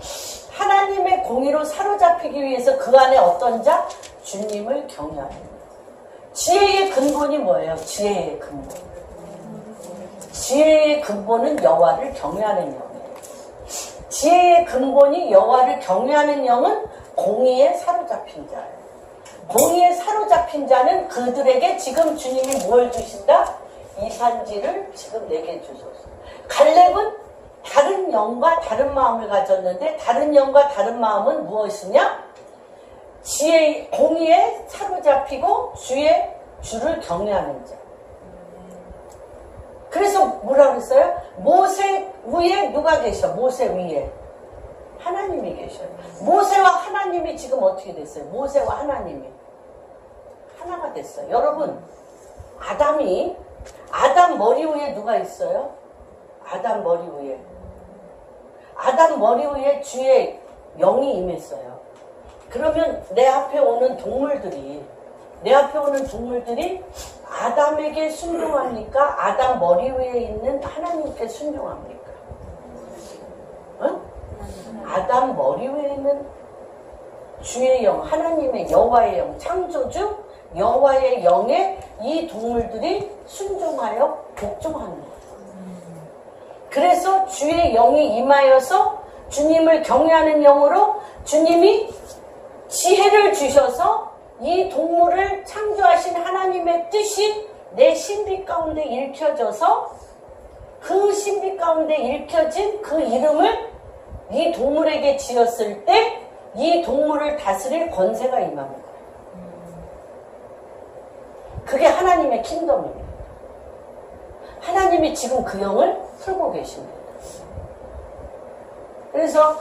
하나님의 공의로 사로잡히기 위해서 그 안에 어떤 자? 주님을 경외하는 자. 지혜의 근본이 뭐예요? 지혜의 근본. 지혜의 근본은 여호와를 경외하는 영이에요. 지혜의 근본이 여호와를 경외하는 영은 공의에 사로잡힌 자예요. 공의에 사로잡힌 자는 그들에게 지금 주님이 뭘 주신다? 이 산지를 지금 내게 주소서. 갈렙은 다른 영과 다른 마음을 가졌는데 다른 영과 다른 마음은 무엇이냐? 지혜, 공의에 사로잡히고 주를 경외하는 자. 그래서 뭐라 그랬어요? 모세 위에 누가 계셔? 모세 위에 하나님이 계셔요. 모세와 하나님이 지금 어떻게 됐어요? 모세와 하나님이 하나가 됐어요. 여러분, 아담 머리 위에 누가 있어요? 아담 머리 위에. 아담 머리 위에 주의 영이 임했어요. 그러면 내 앞에 오는 동물들이 아담에게 순종합니까? 아담 머리 위에 있는 하나님께 순종합니까? 응? 아담 머리 위에 있는 주의 영, 하나님의 여호와의 영, 창조주 여호와의 영에 이 동물들이 순종하여 복종하는 거예요. 그래서 주의 영이 임하여서 주님을 경외하는 영으로 주님이 지혜를 주셔서 이 동물을 창조하신 하나님의 뜻이 내 신비 가운데 읽혀져서 그 신비 가운데 읽혀진 그 이름을 이 동물에게 지었을 때 이 동물을 다스릴 권세가 임합니다. 그게 하나님의 킹덤입니다. 하나님이 지금 그 영을 풀고 계십니다. 그래서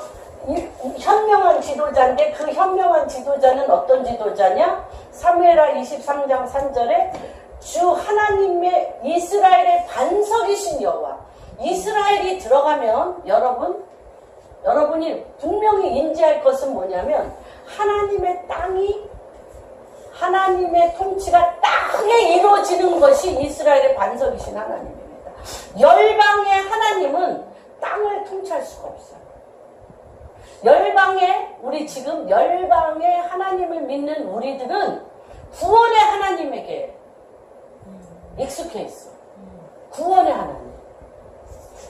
현명한 지도자인데 그 현명한 지도자는 어떤 지도자냐? 사무엘하 23장 3절에 주 하나님의 이스라엘의 반석이신 여호와. 이스라엘이 들어가면 여러분이 분명히 인지할 것은 뭐냐면 하나님의 땅이 하나님의 통치가 땅에 이루어지는 것이 이스라엘의 반석이신 하나님입니다. 열방의 하나님은 땅을 통치할 수가 없어요. 우리 지금 열방의 하나님을 믿는 우리들은 구원의 하나님에게 익숙해 있어. 구원의 하나님.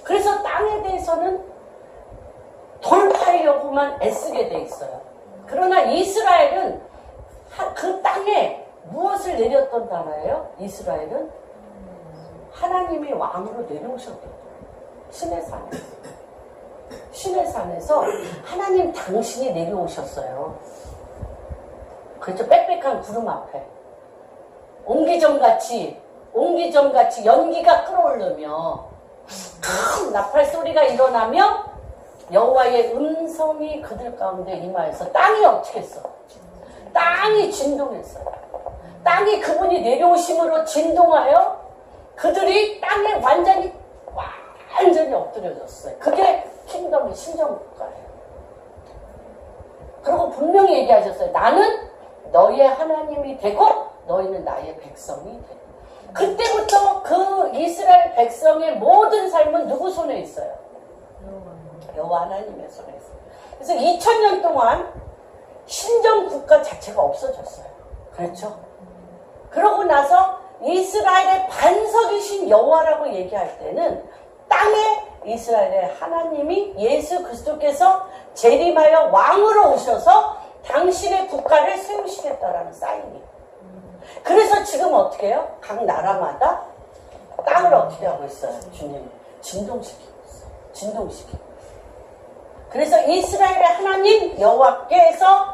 그래서 땅에 대해서는 돌파하려고만 애쓰게 돼 있어요. 그러나 이스라엘은 그 땅에 무엇을 내렸던 나라예요? 이스라엘은 하나님이 왕으로 내려오셨던 거예요. 신의 산에서 하나님 당신이 내려오셨어요. 그렇죠. 빽빽한 구름 앞에 옹기정같이 연기가 끌어오르며 큰 나팔 소리가 일어나며 여호와의 음성이 그들 가운데 임하여서 땅이 어떻게 했어? 땅이 진동했어요. 땅이 그분이 내려오심으로 진동하여 그들이 땅에 완전히 엎드려졌어요. 그게 킹덤의 신정국가예요. 그리고 분명히 얘기하셨어요. 나는 너희의 하나님이 되고 너희는 나의 백성이 되고. 그때부터 그 이스라엘 백성의 모든 삶은 누구 손에 있어요? 여호와 하나님의 손에 있어요. 그래서 2000년 동안 신정국가 자체가 없어졌어요. 그렇죠? 그러고 나서 이스라엘의 반석이신 여호와라고 얘기할 때는 땅에 이스라엘의 하나님이 예수 그리스도께서 재림하여 왕으로 오셔서 당신의 국가를 세우시겠다라는 사인이에요. 그래서 지금 어떻게 해요? 각 나라마다 땅을 어떻게 하고 있어요? 주님 진동시키고 있어요. 진동시키고. 그래서 이스라엘의 하나님 여호와께서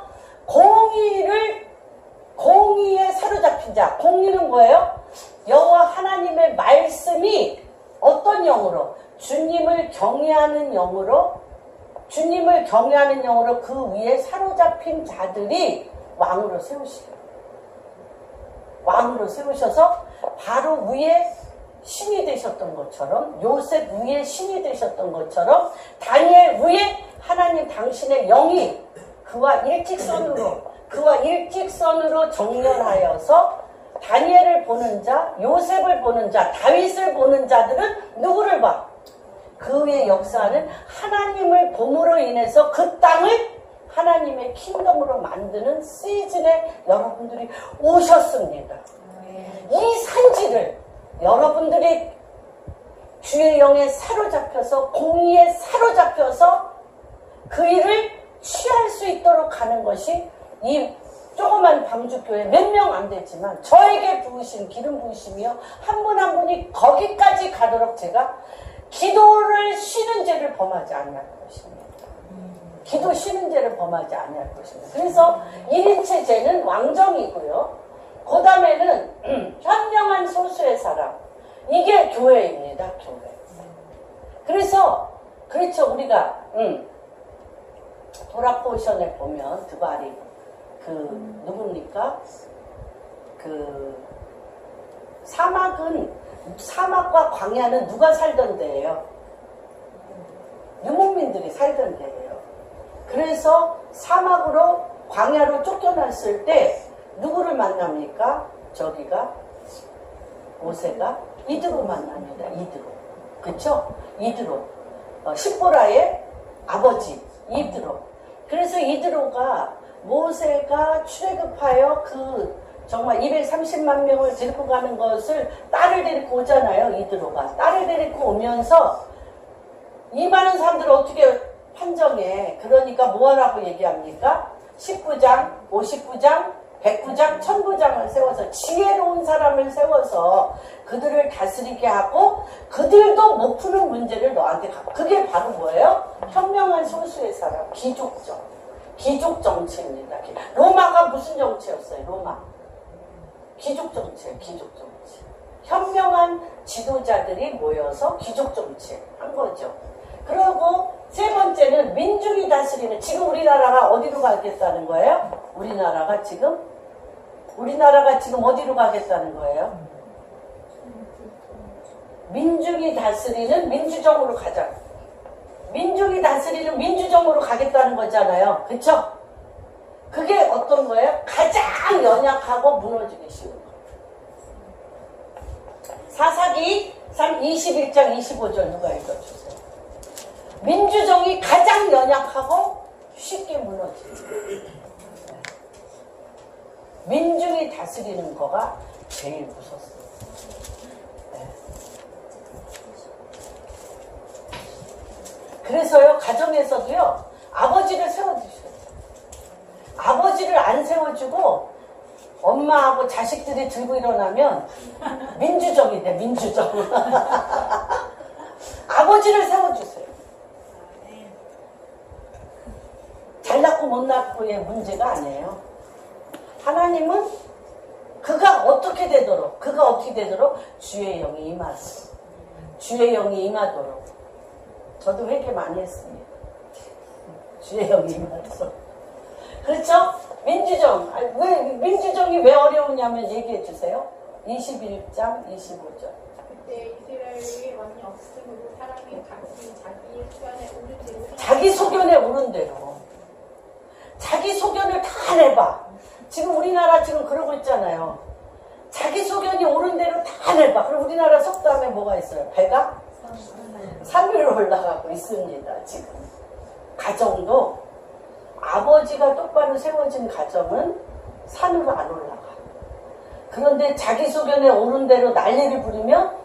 공의에 사로잡힌 자. 공의는 뭐예요? 여호와 하나님의 말씀이 어떤 영으로? 주님을 경외하는 영으로 그 위에 사로잡힌 자들이 왕으로 세우셔서 바로 위에 신이 되셨던 것처럼, 요셉 위에 신이 되셨던 것처럼, 다니엘 위에 하나님 당신의 영이 그와 일직선으로 정렬하여서 다니엘을 보는 자, 요셉을 보는 자, 다윗을 보는 자들은 누구를 봐? 그 위에 역사하는 하나님을 봄으로 인해서 그 땅을 하나님의 킹덤으로 만드는 시즌에 여러분들이 오셨습니다. 이 산지를 여러분들이 주의 영에 사로잡혀서 공의에 사로잡혀서 그 일을 취할 수 있도록 하는 것이 이 조그만 방주교회 몇 명 안 되지만 저에게 부으신 기름 부으심이요 한 분 한 분이 거기까지 가도록 제가 기도를 쉬는 죄를 범하지 아니할 것입니다. 기도 쉬는 죄를 범하지 아니할 것입니다. 그래서 1인체 죄는 왕정이고요. 그 다음에는 현명한 소수의 사람. 이게 교회입니다. 교회. 그래서 그렇죠. 우리가 도라포션에 보면 드바리 그 누굽니까? 그 사막과 광야는 누가 살던 데예요? 유목민들이 살던 데예요. 그래서 사막으로 광야로 쫓겨났을 때 누구를 만납니까? 저기가 모세가 이드로 만납니다. 이드로. 그쵸? 이드로. 십보라의 아버지 이드로. 그래서 이드로가 모세가 출애굽하여 정말 230만 명을 데리고 가는 것을 딸을 데리고 오잖아요. 이드로가. 딸을 데리고 오면서 이 많은 사람들을 어떻게 판정해. 그러니까 뭐하라고 얘기합니까? 19장, 59장, 109장, 1009장을 세워서 지혜로운 사람을 세워서 그들을 다스리게 하고 그들도 못 푸는 문제를 너한테 갖고 그게 바로 뭐예요? 현명한 소수의 사람, 귀족 정치입니다. 로마가 무슨 정치였어요? 로마. 귀족 정치예요. 귀족 정치. 현명한 지도자들이 모여서 귀족 정치 한 거죠. 그리고 세 번째는 민중이 다스리는 지금 우리나라가 어디로 가겠다는 거예요? 우리나라가 지금 어디로 가겠다는 거예요? 민중이 다스리는 민주정으로 가자. 민중이 다스리는 민주정으로 가겠다는 거잖아요. 그쵸? 그게 어떤 거예요? 가장 연약하고 무너지기 쉬운 거. 사사기 21장 25절 누가 읽어주세요. 민주정이 가장 연약하고 쉽게 무너지죠. 민중이 다스리는 거가 제일 무섭습니다. 네. 그래서요, 가정에서도요, 아버지를 세워주셔야 돼요. 아버지를 안 세워주고 엄마하고 자식들이 들고 일어나면 민주정이 돼, 민주정. 아버지를 세워주세요. 잘 낳고 못 낳고의 문제가 아니에요. 하나님은 그가 어떻게 되도록 주의 영이 임하도록 주의 영이 임하도록 저도 회개 많이 했습니다. 주의 영이 임하도록 그렇죠? 민주정이 왜 어려우냐면 얘기해 주세요. 21장 25절 그때 이스라엘이 왕이 없으므로 사람이 각기 자기 소견에 오른 대로 자기 소견을 다 내봐. 지금 우리나라 지금 그러고 있잖아요. 자기 소견이 옳은 대로 다 내봐. 그럼 우리나라 속담에 뭐가 있어요? 배가 산 위로 올라가고 있습니다. 지금 가정도 아버지가 똑바로 세워진 가정은 산으로 안 올라가. 그런데 자기 소견에 옳은 대로 난리를 부리면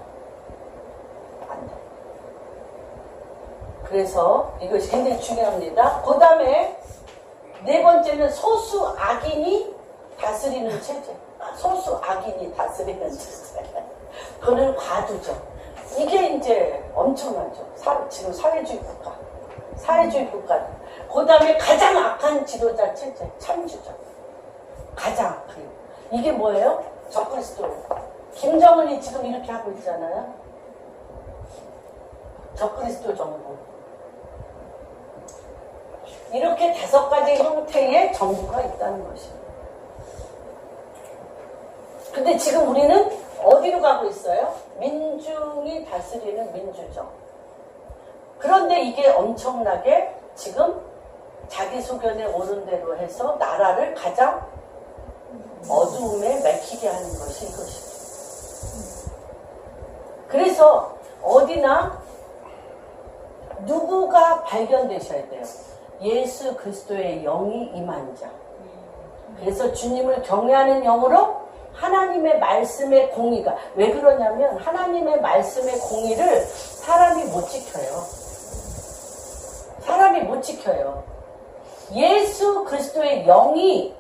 안 돼. 그래서 이것이 굉장히 중요합니다. 그 다음에 네 번째는 소수 악인이 다스리는 체제. 소수 악인이 다스리는 체제. 그거는 과두죠. 이게 이제 엄청나죠. 지금 사회주의 국가. 그 다음에 가장 악한 지도자 체제. 참주죠. 가장 악해요. 이게 뭐예요? 적그리스도. 김정은이 지금 이렇게 하고 있잖아요. 적그리스도 정부. 이렇게 5가지 형태의 정부가 있다는 것입니다. 근데 지금 우리는 어디로 가고 있어요? 민중이 다스리는 민주정. 그런데 이게 엄청나게 지금 자기 소견에 오른 대로 해서 나라를 가장 어두움에 맥히게 하는 것이 이것입니다. 그래서 어디나 누구가 발견되셔야 돼요? 예수 그리스도의 영이 임한 자. 그래서 주님을 경외하는 영으로 하나님의 말씀의 공의가, 왜 그러냐면 하나님의 말씀의 공의를 사람이 못 지켜요. 사람이 못 지켜요. 예수 그리스도의 영이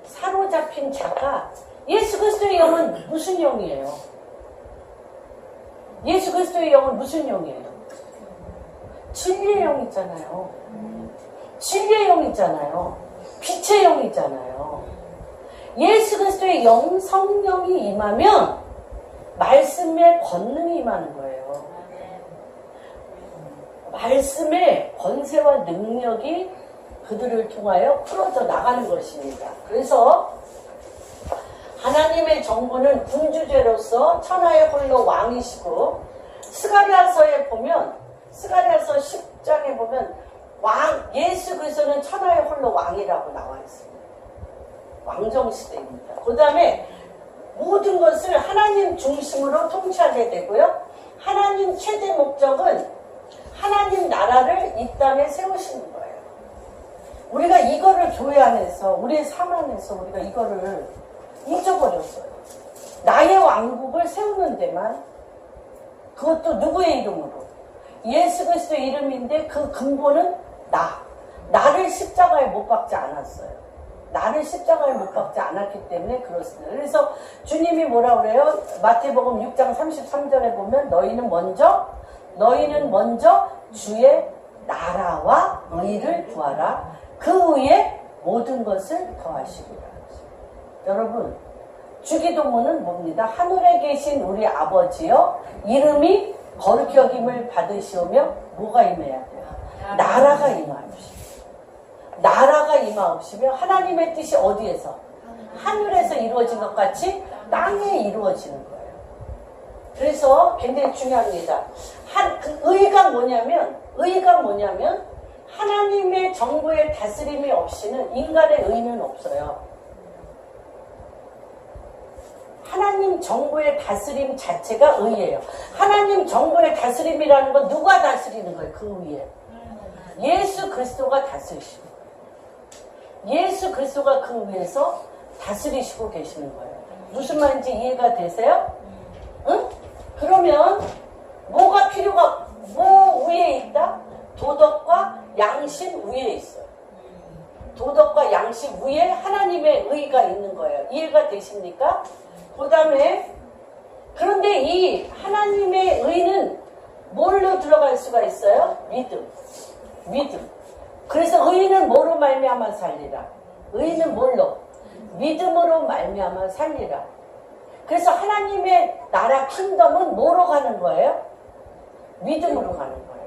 사로잡힌 자가, 예수 그리스도의 영은 무슨 영이에요? 예수 그리스도의 영은 무슨 영이에요? 진리의 영이잖아요. 진리의 영이잖아요. 빛의 영이잖아요. 예수 그리스도의 영, 성령이 임하면 말씀의 권능이 임하는 거예요. 말씀의 권세와 능력이 그들을 통하여 풀어져 나가는 것입니다. 그래서 하나님의 정부는 군주제로서 천하의 홀로 왕이시고, 스가랴서에 보면, 스가랴서 10장에 보면 예수 그리스도는 천하의 홀로 왕이라고 나와 있습니다. 왕정시대입니다. 그 다음에 모든 것을 하나님 중심으로 통치하게 되고요. 하나님 최대 목적은 하나님 나라를 이 땅에 세우시는 거예요. 우리가 이거를 교회 안에서, 우리의 삶 안에서 우리가 이거를 잊어버렸어요. 나의 왕국을 세우는 데만, 그것도 누구의 이름으로? 예수 그리스도의 이름인데 그 근본은 나를 십자가에 못 박지 않았어요. 나를 십자가에 못 박지 않았기 때문에 그렇습니다. 그래서 주님이 뭐라 그래요? 마태복음 6장 33절에 보면 너희는 먼저 주의 나라와 의를 구하라. 그 위에 모든 것을 더하시리라. 여러분, 주기도문은 뭡니다? 하늘에 계신 우리 아버지여, 이름이 거룩히 여김을 받으시오며, 뭐가 임해야 돼요? 나라가 임하옵시며. 나라가 임하옵시며, 하나님의 뜻이 어디에서? 하늘에서 이루어진 것 같이 땅에 이루어지는 거예요. 그래서 굉장히 중요합니다. 의가 뭐냐면 하나님의 정부의 다스림이 없이는 인간의 의는 없어요. 하나님 정부의 다스림 자체가 의예요. 하나님 정부의 다스림이라는 건 누가 다스리는 거예요? 그 위에 예수 그리스도가 다스리시는 거예요. 예수 그리스도가 그 위에서 다스리시고 계시는 거예요. 무슨 말인지 이해가 되세요? 응? 그러면 뭐 위에 있다? 도덕과 양심 위에 있어요. 도덕과 양심 위에 하나님의 의가 있는 거예요. 이해가 되십니까? 그 다음에, 그런데 이 하나님의 의는 뭘로 들어갈 수가 있어요? 믿음. 그래서 의는 뭐로 말미암아 살리라? 의는 뭘로? 믿음으로 말미암아 살리라. 그래서 하나님의 나라 킹덤은 뭐로 가는 거예요? 믿음으로 가는 거예요.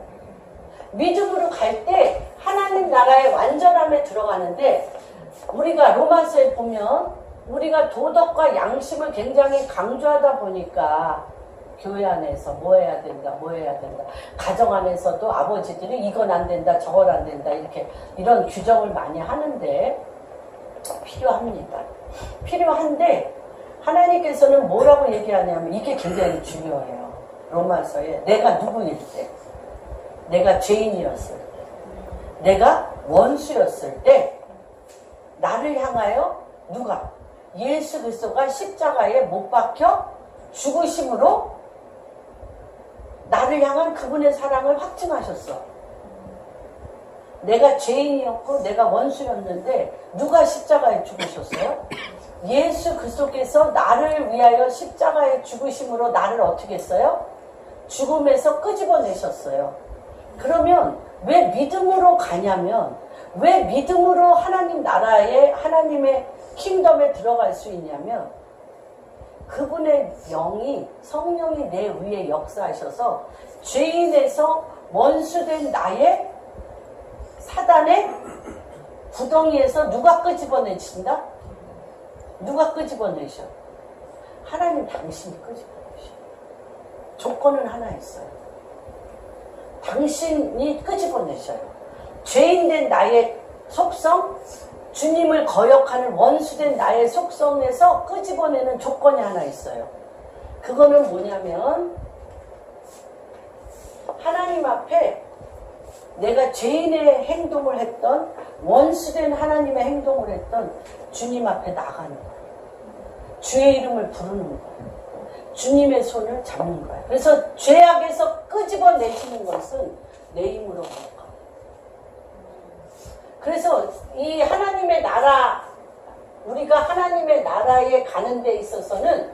믿음으로 갈 때 하나님 나라의 완전함에 들어가는데, 우리가 로마서에 보면 우리가 도덕과 양심을 굉장히 강조하다 보니까 교회 안에서 뭐 해야 된다. 가정 안에서도 아버지들이 이건 안 된다, 저건 안 된다, 이런 규정을 많이 하는데 필요한데 하나님께서는 뭐라고 얘기하냐면 이게 굉장히 중요해요. 로마서에 내가 누구일 때, 내가 죄인이었을 때, 내가 원수였을 때 나를 향하여 누가? 예수 그리스도가 십자가에 못 박혀 죽으심으로 나를 향한 그분의 사랑을 확증하셨어. 내가 죄인이었고 내가 원수였는데 누가 십자가에 죽으셨어요? 예수 그리스도께서 나를 위하여 십자가에 죽으심으로 나를 어떻게 했어요? 죽음에서 끄집어내셨어요. 그러면 왜 믿음으로 가냐면, 왜 믿음으로 하나님 나라에, 하나님의 킹덤에 들어갈 수 있냐면, 그분의 영이, 성령이 내 위에 역사하셔서 죄인에서 원수된 나의 사단의 구덩이에서 누가 끄집어내신다? 누가 끄집어내셔? 하나님 당신이 끄집어내셔. 조건은 하나 있어요. 당신이 끄집어내셔요. 죄인된 나의 속성, 주님을 거역하는 원수된 나의 속성에서 끄집어내는 조건이 하나 있어요. 그거는 뭐냐면, 하나님 앞에 내가 죄인의 행동을 했던 원수된 하나님의 행동을 했던 주님 앞에 나가는 거예요. 주의 이름을 부르는 거예요. 주님의 손을 잡는 거예요. 그래서 죄악에서 끄집어내시는 것은 내 힘으로 못 가. 그래서 이 하나님의 나라, 우리가 하나님의 나라에 가는 데 있어서는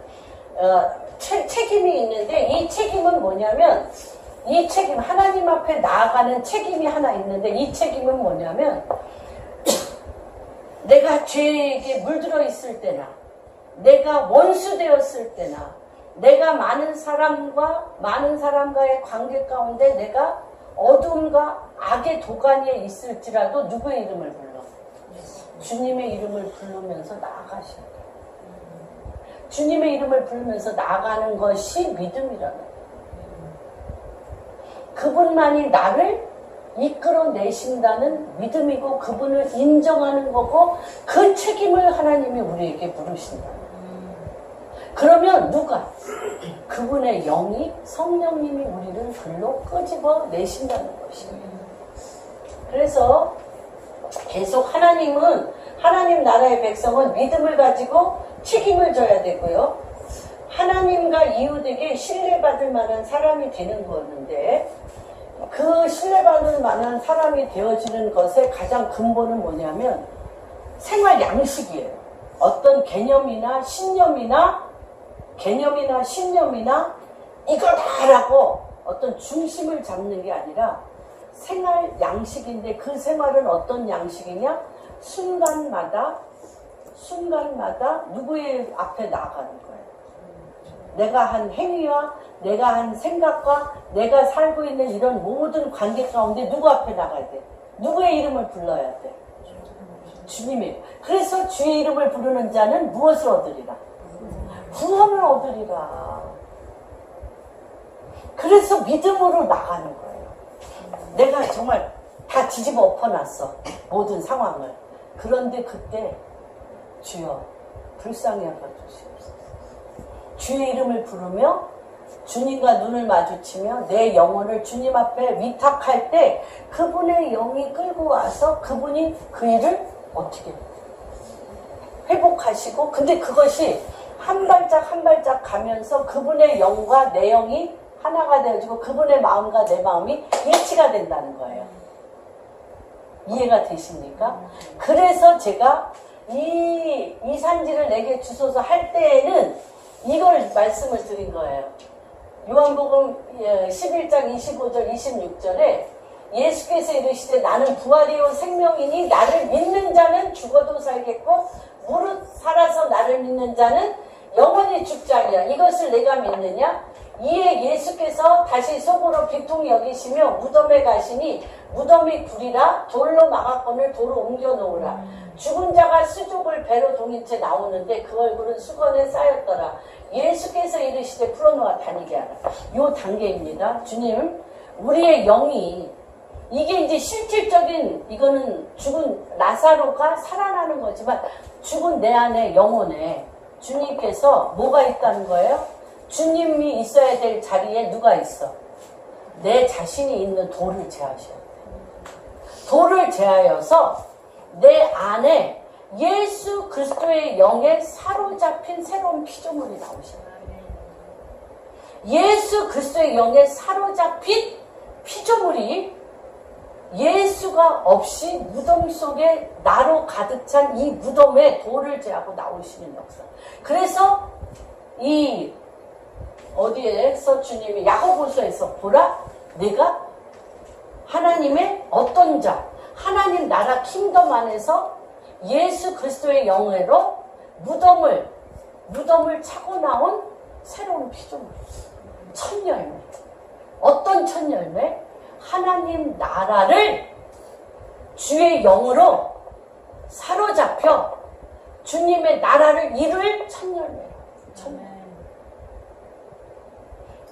책임이 있는데, 이 책임은 뭐냐면, 이 책임, 하나님 앞에 나아가는 책임이 하나 있는데, 이 책임은 뭐냐면 내가 죄에게 물들어 있을 때나, 내가 원수되었을 때나, 내가 많은 사람과의 관계 가운데 내가 어둠과 악의 도가니에 있을지라도 누구의 이름을 불러? 주님의 이름을 부르면서 나아가셔야 돼요. 주님의 이름을 부르면서 나아가는 것이 믿음이라는 거예요. 그분만이 나를 이끌어내신다는 믿음이고, 그분을 인정하는 거고, 그 책임을 하나님이 우리에게 물으신다. 그러면 누가? 그분의 영이, 성령님이 우리를 글로 끄집어 내신다는 것입니다. 그래서 계속 하나님 나라의 백성은 믿음을 가지고 책임을 져야 되고요. 하나님과 이웃에게 신뢰받을 만한 사람이 되는 거였는데, 그 신뢰받을 만한 사람이 되어지는 것의 가장 근본은 뭐냐면 생활 양식이에요. 어떤 개념이나 신념이나 이거다라고 어떤 중심을 잡는 게 아니라 생활 양식인데, 그 생활은 어떤 양식이냐? 순간마다 누구의 앞에 나가는 거예요. 내가 한 행위와 내가 한 생각과 내가 살고 있는 이런 모든 관계 가운데 누구 앞에 나가야 돼? 누구의 이름을 불러야 돼? 주님이에요. 그래서 주의 이름을 부르는 자는 무엇을 얻으리라? 구원을 얻으리라. 그래서 믿음으로 나가는 거예요. 내가 정말 다 뒤집어 엎어놨어, 모든 상황을. 그런데 그때 주여 불쌍히 여겨주시옵소서. 주의 이름을 부르며 주님과 눈을 마주치며 내 영혼을 주님 앞에 위탁할 때 그분의 영이 끌고 와서 그분이 그 일을 어떻게 회복하시고, 근데 그것이 한 발짝 한 발짝 가면서 그분의 영과 내 영이 하나가 되어지고 그분의 마음과 내 마음이 일치가 된다는 거예요. 이해가 되십니까? 그래서 제가 이 산지를 내게 주소서 할 때에는 이걸 말씀을 드린 거예요. 요한복음 11장 25절 26절에 예수께서 이르시되 나는 부활이요 생명이니 나를 믿는 자는 죽어도 살겠고 무릇 살아서 나를 믿는 자는 영원히 죽지 아니하리라. 이것을 내가 믿느냐? 이에 예수께서 다시 속으로 비통히 여기시며 무덤에 가시니 무덤이 굴이라 돌로 막았거늘 도로 옮겨 놓으라. 죽은 자가 수족을 배로 동인 채 나오는데 그 얼굴은 수건에 쌓였더라. 예수께서 이르시되 풀어놓아 다니게 하라. 요 단계입니다. 주님, 우리의 영이, 이게 이제 실질적인, 이거는 죽은 라사로가 살아나는 거지만 죽은 내 안에 영혼에 주님께서 뭐가 있다는 거예요? 주님이 있어야 될 자리에 누가 있어? 내 자신이 있는 돌을 제하셔야 돼. 돌을 제하여서 내 안에 예수 그리스도의 영에 사로잡힌 새로운 피조물이 나오셔야 돼. 예수 그리스도의 영에 사로잡힌 피조물이 예수가 없이 무덤 속에 나로 가득 찬 이 무덤에 돌을 제하고 나오시는 역사. 그래서 이 어디에서 주님이 야고보서에서 보라, 내가 하나님의 어떤 자, 하나님 나라 킹덤 안에서 예수 그리스도의 영으로 무덤을 차고 나온 새로운 피조물. 첫 열매. 어떤 첫 열매? 하나님 나라를 주의 영으로 사로잡혀 주님의 나라를 이룰 첫 열매. 첫 열매.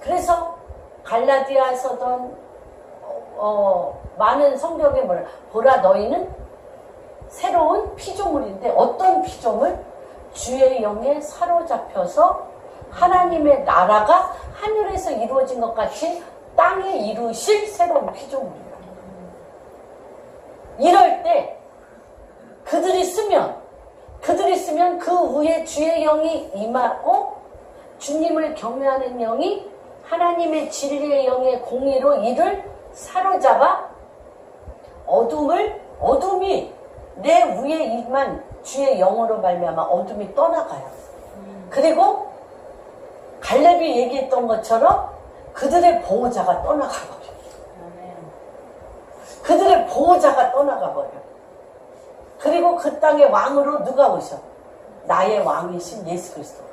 그래서 갈라디아서던 많은 성경에 뭐라, 보라 너희는 새로운 피조물인데, 어떤 피조물? 주의 영에 사로잡혀서 하나님의 나라가 하늘에서 이루어진 것 같이 땅에 이루실 새로운 피조물이다. 이럴 때 그들이 쓰면 그 위에 주의 영이 임하고 주님을 경외하는 영이 하나님의 진리의 영의 공의로 이를 사로잡아 어둠이 내 위에 임한 주의 영으로 말미암아 어둠이 떠나가요. 그리고 갈렙이 얘기했던 것처럼 그들의 보호자가 떠나가버려. 그들의 보호자가 떠나가버려. 그리고 그 땅의 왕으로 누가 오셔? 나의 왕이신 예수 그리스도가.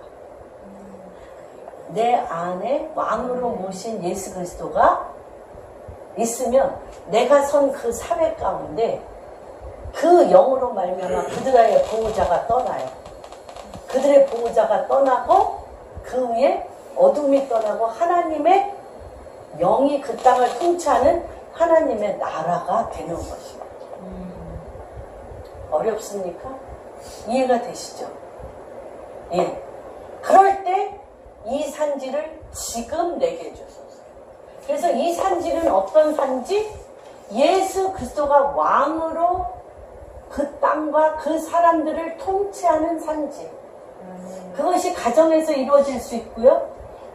내 안에 왕으로 모신 예수 그리스도가 있으면 내가 선 그 사회 가운데 그 영으로 말미암아 그들의 보호자가 떠나요. 그들의 보호자가 떠나고 그 위에 어둠이 떠나고 하나님의 영이 그 땅을 통치하는 하나님의 나라가 되는 것입니다. 어렵습니까? 이해가 되시죠? 예. 그럴 때 이 산지를 지금 내게 주소서. 그래서 이 산지는 어떤 산지? 예수 그리스도가 왕으로 그 땅과 그 사람들을 통치하는 산지. 그것이 가정에서 이루어질 수 있고요.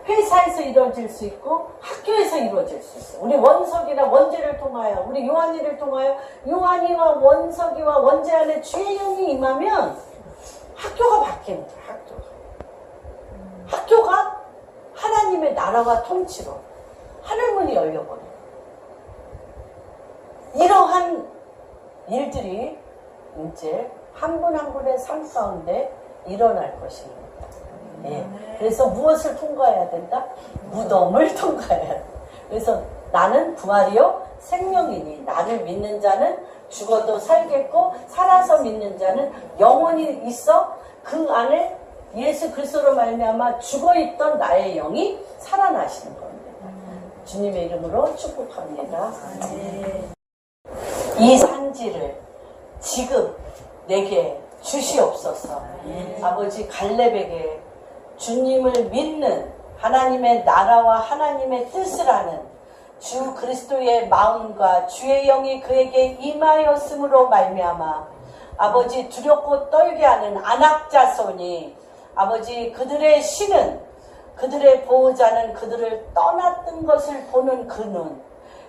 회사에서 이루어질 수 있고 학교에서 이루어질 수 있어요. 우리 원석이나 원재를 통하여 우리 요한이를 통하여 요한이와 원석이와 원재 안에 주의 영이 임하면 학교가 바뀝니다. 학교가 하나님의 나라와 통치로 하늘문이 열려버려요. 이러한 일들이 이제 한 분 한 분의 삶 가운데 일어날 것입니다. 예. 그래서 무엇을 통과해야 된다? 무덤을 통과해야 된다. 그래서 나는 부활이요 생명이니 나를 믿는 자는 죽어도 살겠고 살아서 믿는 자는 영원히 있어 그 안에 예수 그리스도로 말미암아 죽어있던 나의 영이 살아나시는 겁니다. 주님의 이름으로 축복합니다. 이 산지를 지금 내게 주시옵소서. 아버지 갈렙에게 주님을 믿는 하나님의 나라와 하나님의 뜻을 하는 주 그리스도의 마음과 주의 영이 그에게 임하였으므로 말미암아 아버지 두렵고 떨게 하는 안악자손이 아버지 그들의 신은 그들의 보호자는 그들을 떠났던 것을 보는 그 눈,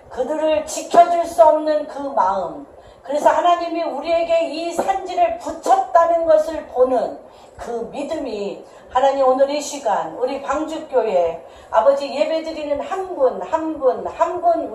그들을 지켜줄 수 없는 그 마음, 그래서 하나님이 우리에게 이 산지를 붙였다는 것을 보는 그 믿음이 하나님 오늘 이 시간 우리 방주교회 아버지 예배드리는 한 분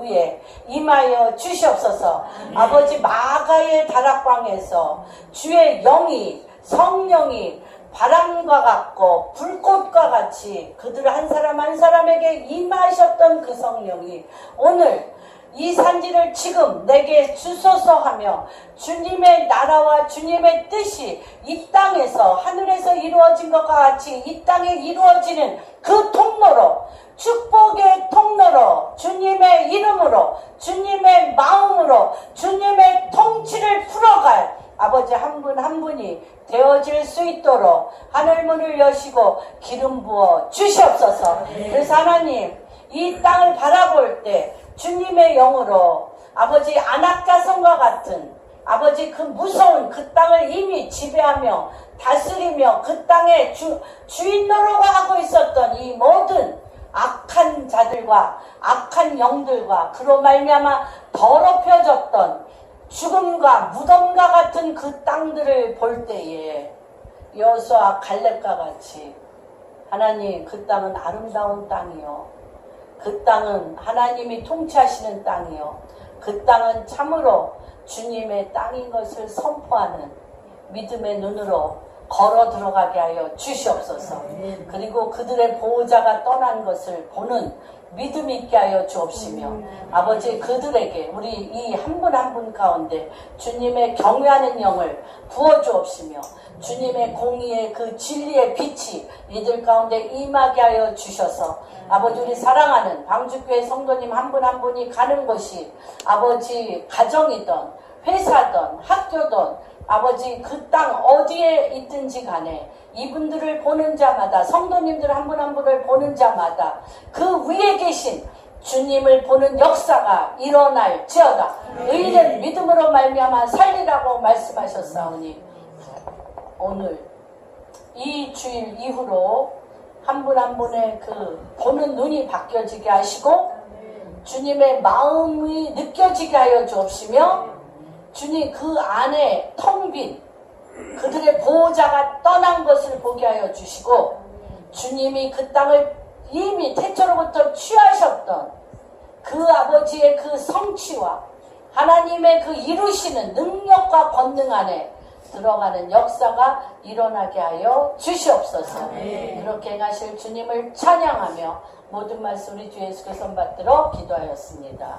위에 임하여 주시옵소서. 아버지 마가의 다락방에서 주의 영이 성령이 바람과 같고 불꽃과 같이 그들 한 사람 한 사람에게 임하셨던 그 성령이 오늘 이 산지를 지금 내게 주소서 하며 주님의 나라와 주님의 뜻이 이 땅에서 하늘에서 이루어진 것과 같이 이 땅에 이루어지는 그 통로로 축복의 통로로 주님의 이름으로 주님의 마음으로 주님의 통치를 풀어갈 아버지 한 분 한 분이 되어질 수 있도록 하늘문을 여시고 기름 부어 주시옵소서. 그래서 하나님 이 땅을 바라볼 때 주님의 영으로 아버지 안악자성과 같은 아버지 그 무서운 그 땅을 이미 지배하며 다스리며 그 땅의 주인 노릇을 하고 있었던 이 모든 악한 자들과 악한 영들과 그로 말미암아 더럽혀졌던 죽음과 무덤과 같은 그 땅들을 볼 때에 여호수아 갈렙과 같이 하나님 그 땅은 아름다운 땅이요 그 땅은 하나님이 통치하시는 땅이요 그 땅은 참으로 주님의 땅인 것을 선포하는 믿음의 눈으로 걸어 들어가게 하여 주시옵소서. 그리고 그들의 보호자가 떠난 것을 보는 믿음 있게 하여 주옵시며 아버지 그들에게 우리 이 한 분 한 분 가운데 주님의 경외하는 영을 부어주옵시며 주님의 공의의 그 진리의 빛이 이들 가운데 임하게 하여 주셔서 아버지 우리 사랑하는 방주교회 성도님 한 분 한 분이 가는 곳이 아버지 가정이든 회사든 학교든 아버지 그 땅 어디에 있든지 간에 이분들을 보는 자마다 성도님들 한 분 한 분을 보는 자마다 그 위에 계신 주님을 보는 역사가 일어날지어다. 의인은 믿음으로 말미암아 살리라고 말씀하셨사오니 오늘 이 주일 이후로 한 분 한 분의 그 보는 눈이 바뀌어지게 하시고 주님의 마음이 느껴지게 하여 주옵시며 주님 그 안에 텅 빈 그들의 보호자가 떠난 것을 보게 하여 주시고 주님이 그 땅을 이미 태초로부터 취하셨던 그 아버지의 그 성취와 하나님의 그 이루시는 능력과 권능 안에 들어가는 역사가 일어나게 하여 주시옵소서. 그렇게 행하실 주님을 찬양하며 모든 말씀 우리 주 예수께 손받들어 기도하였습니다.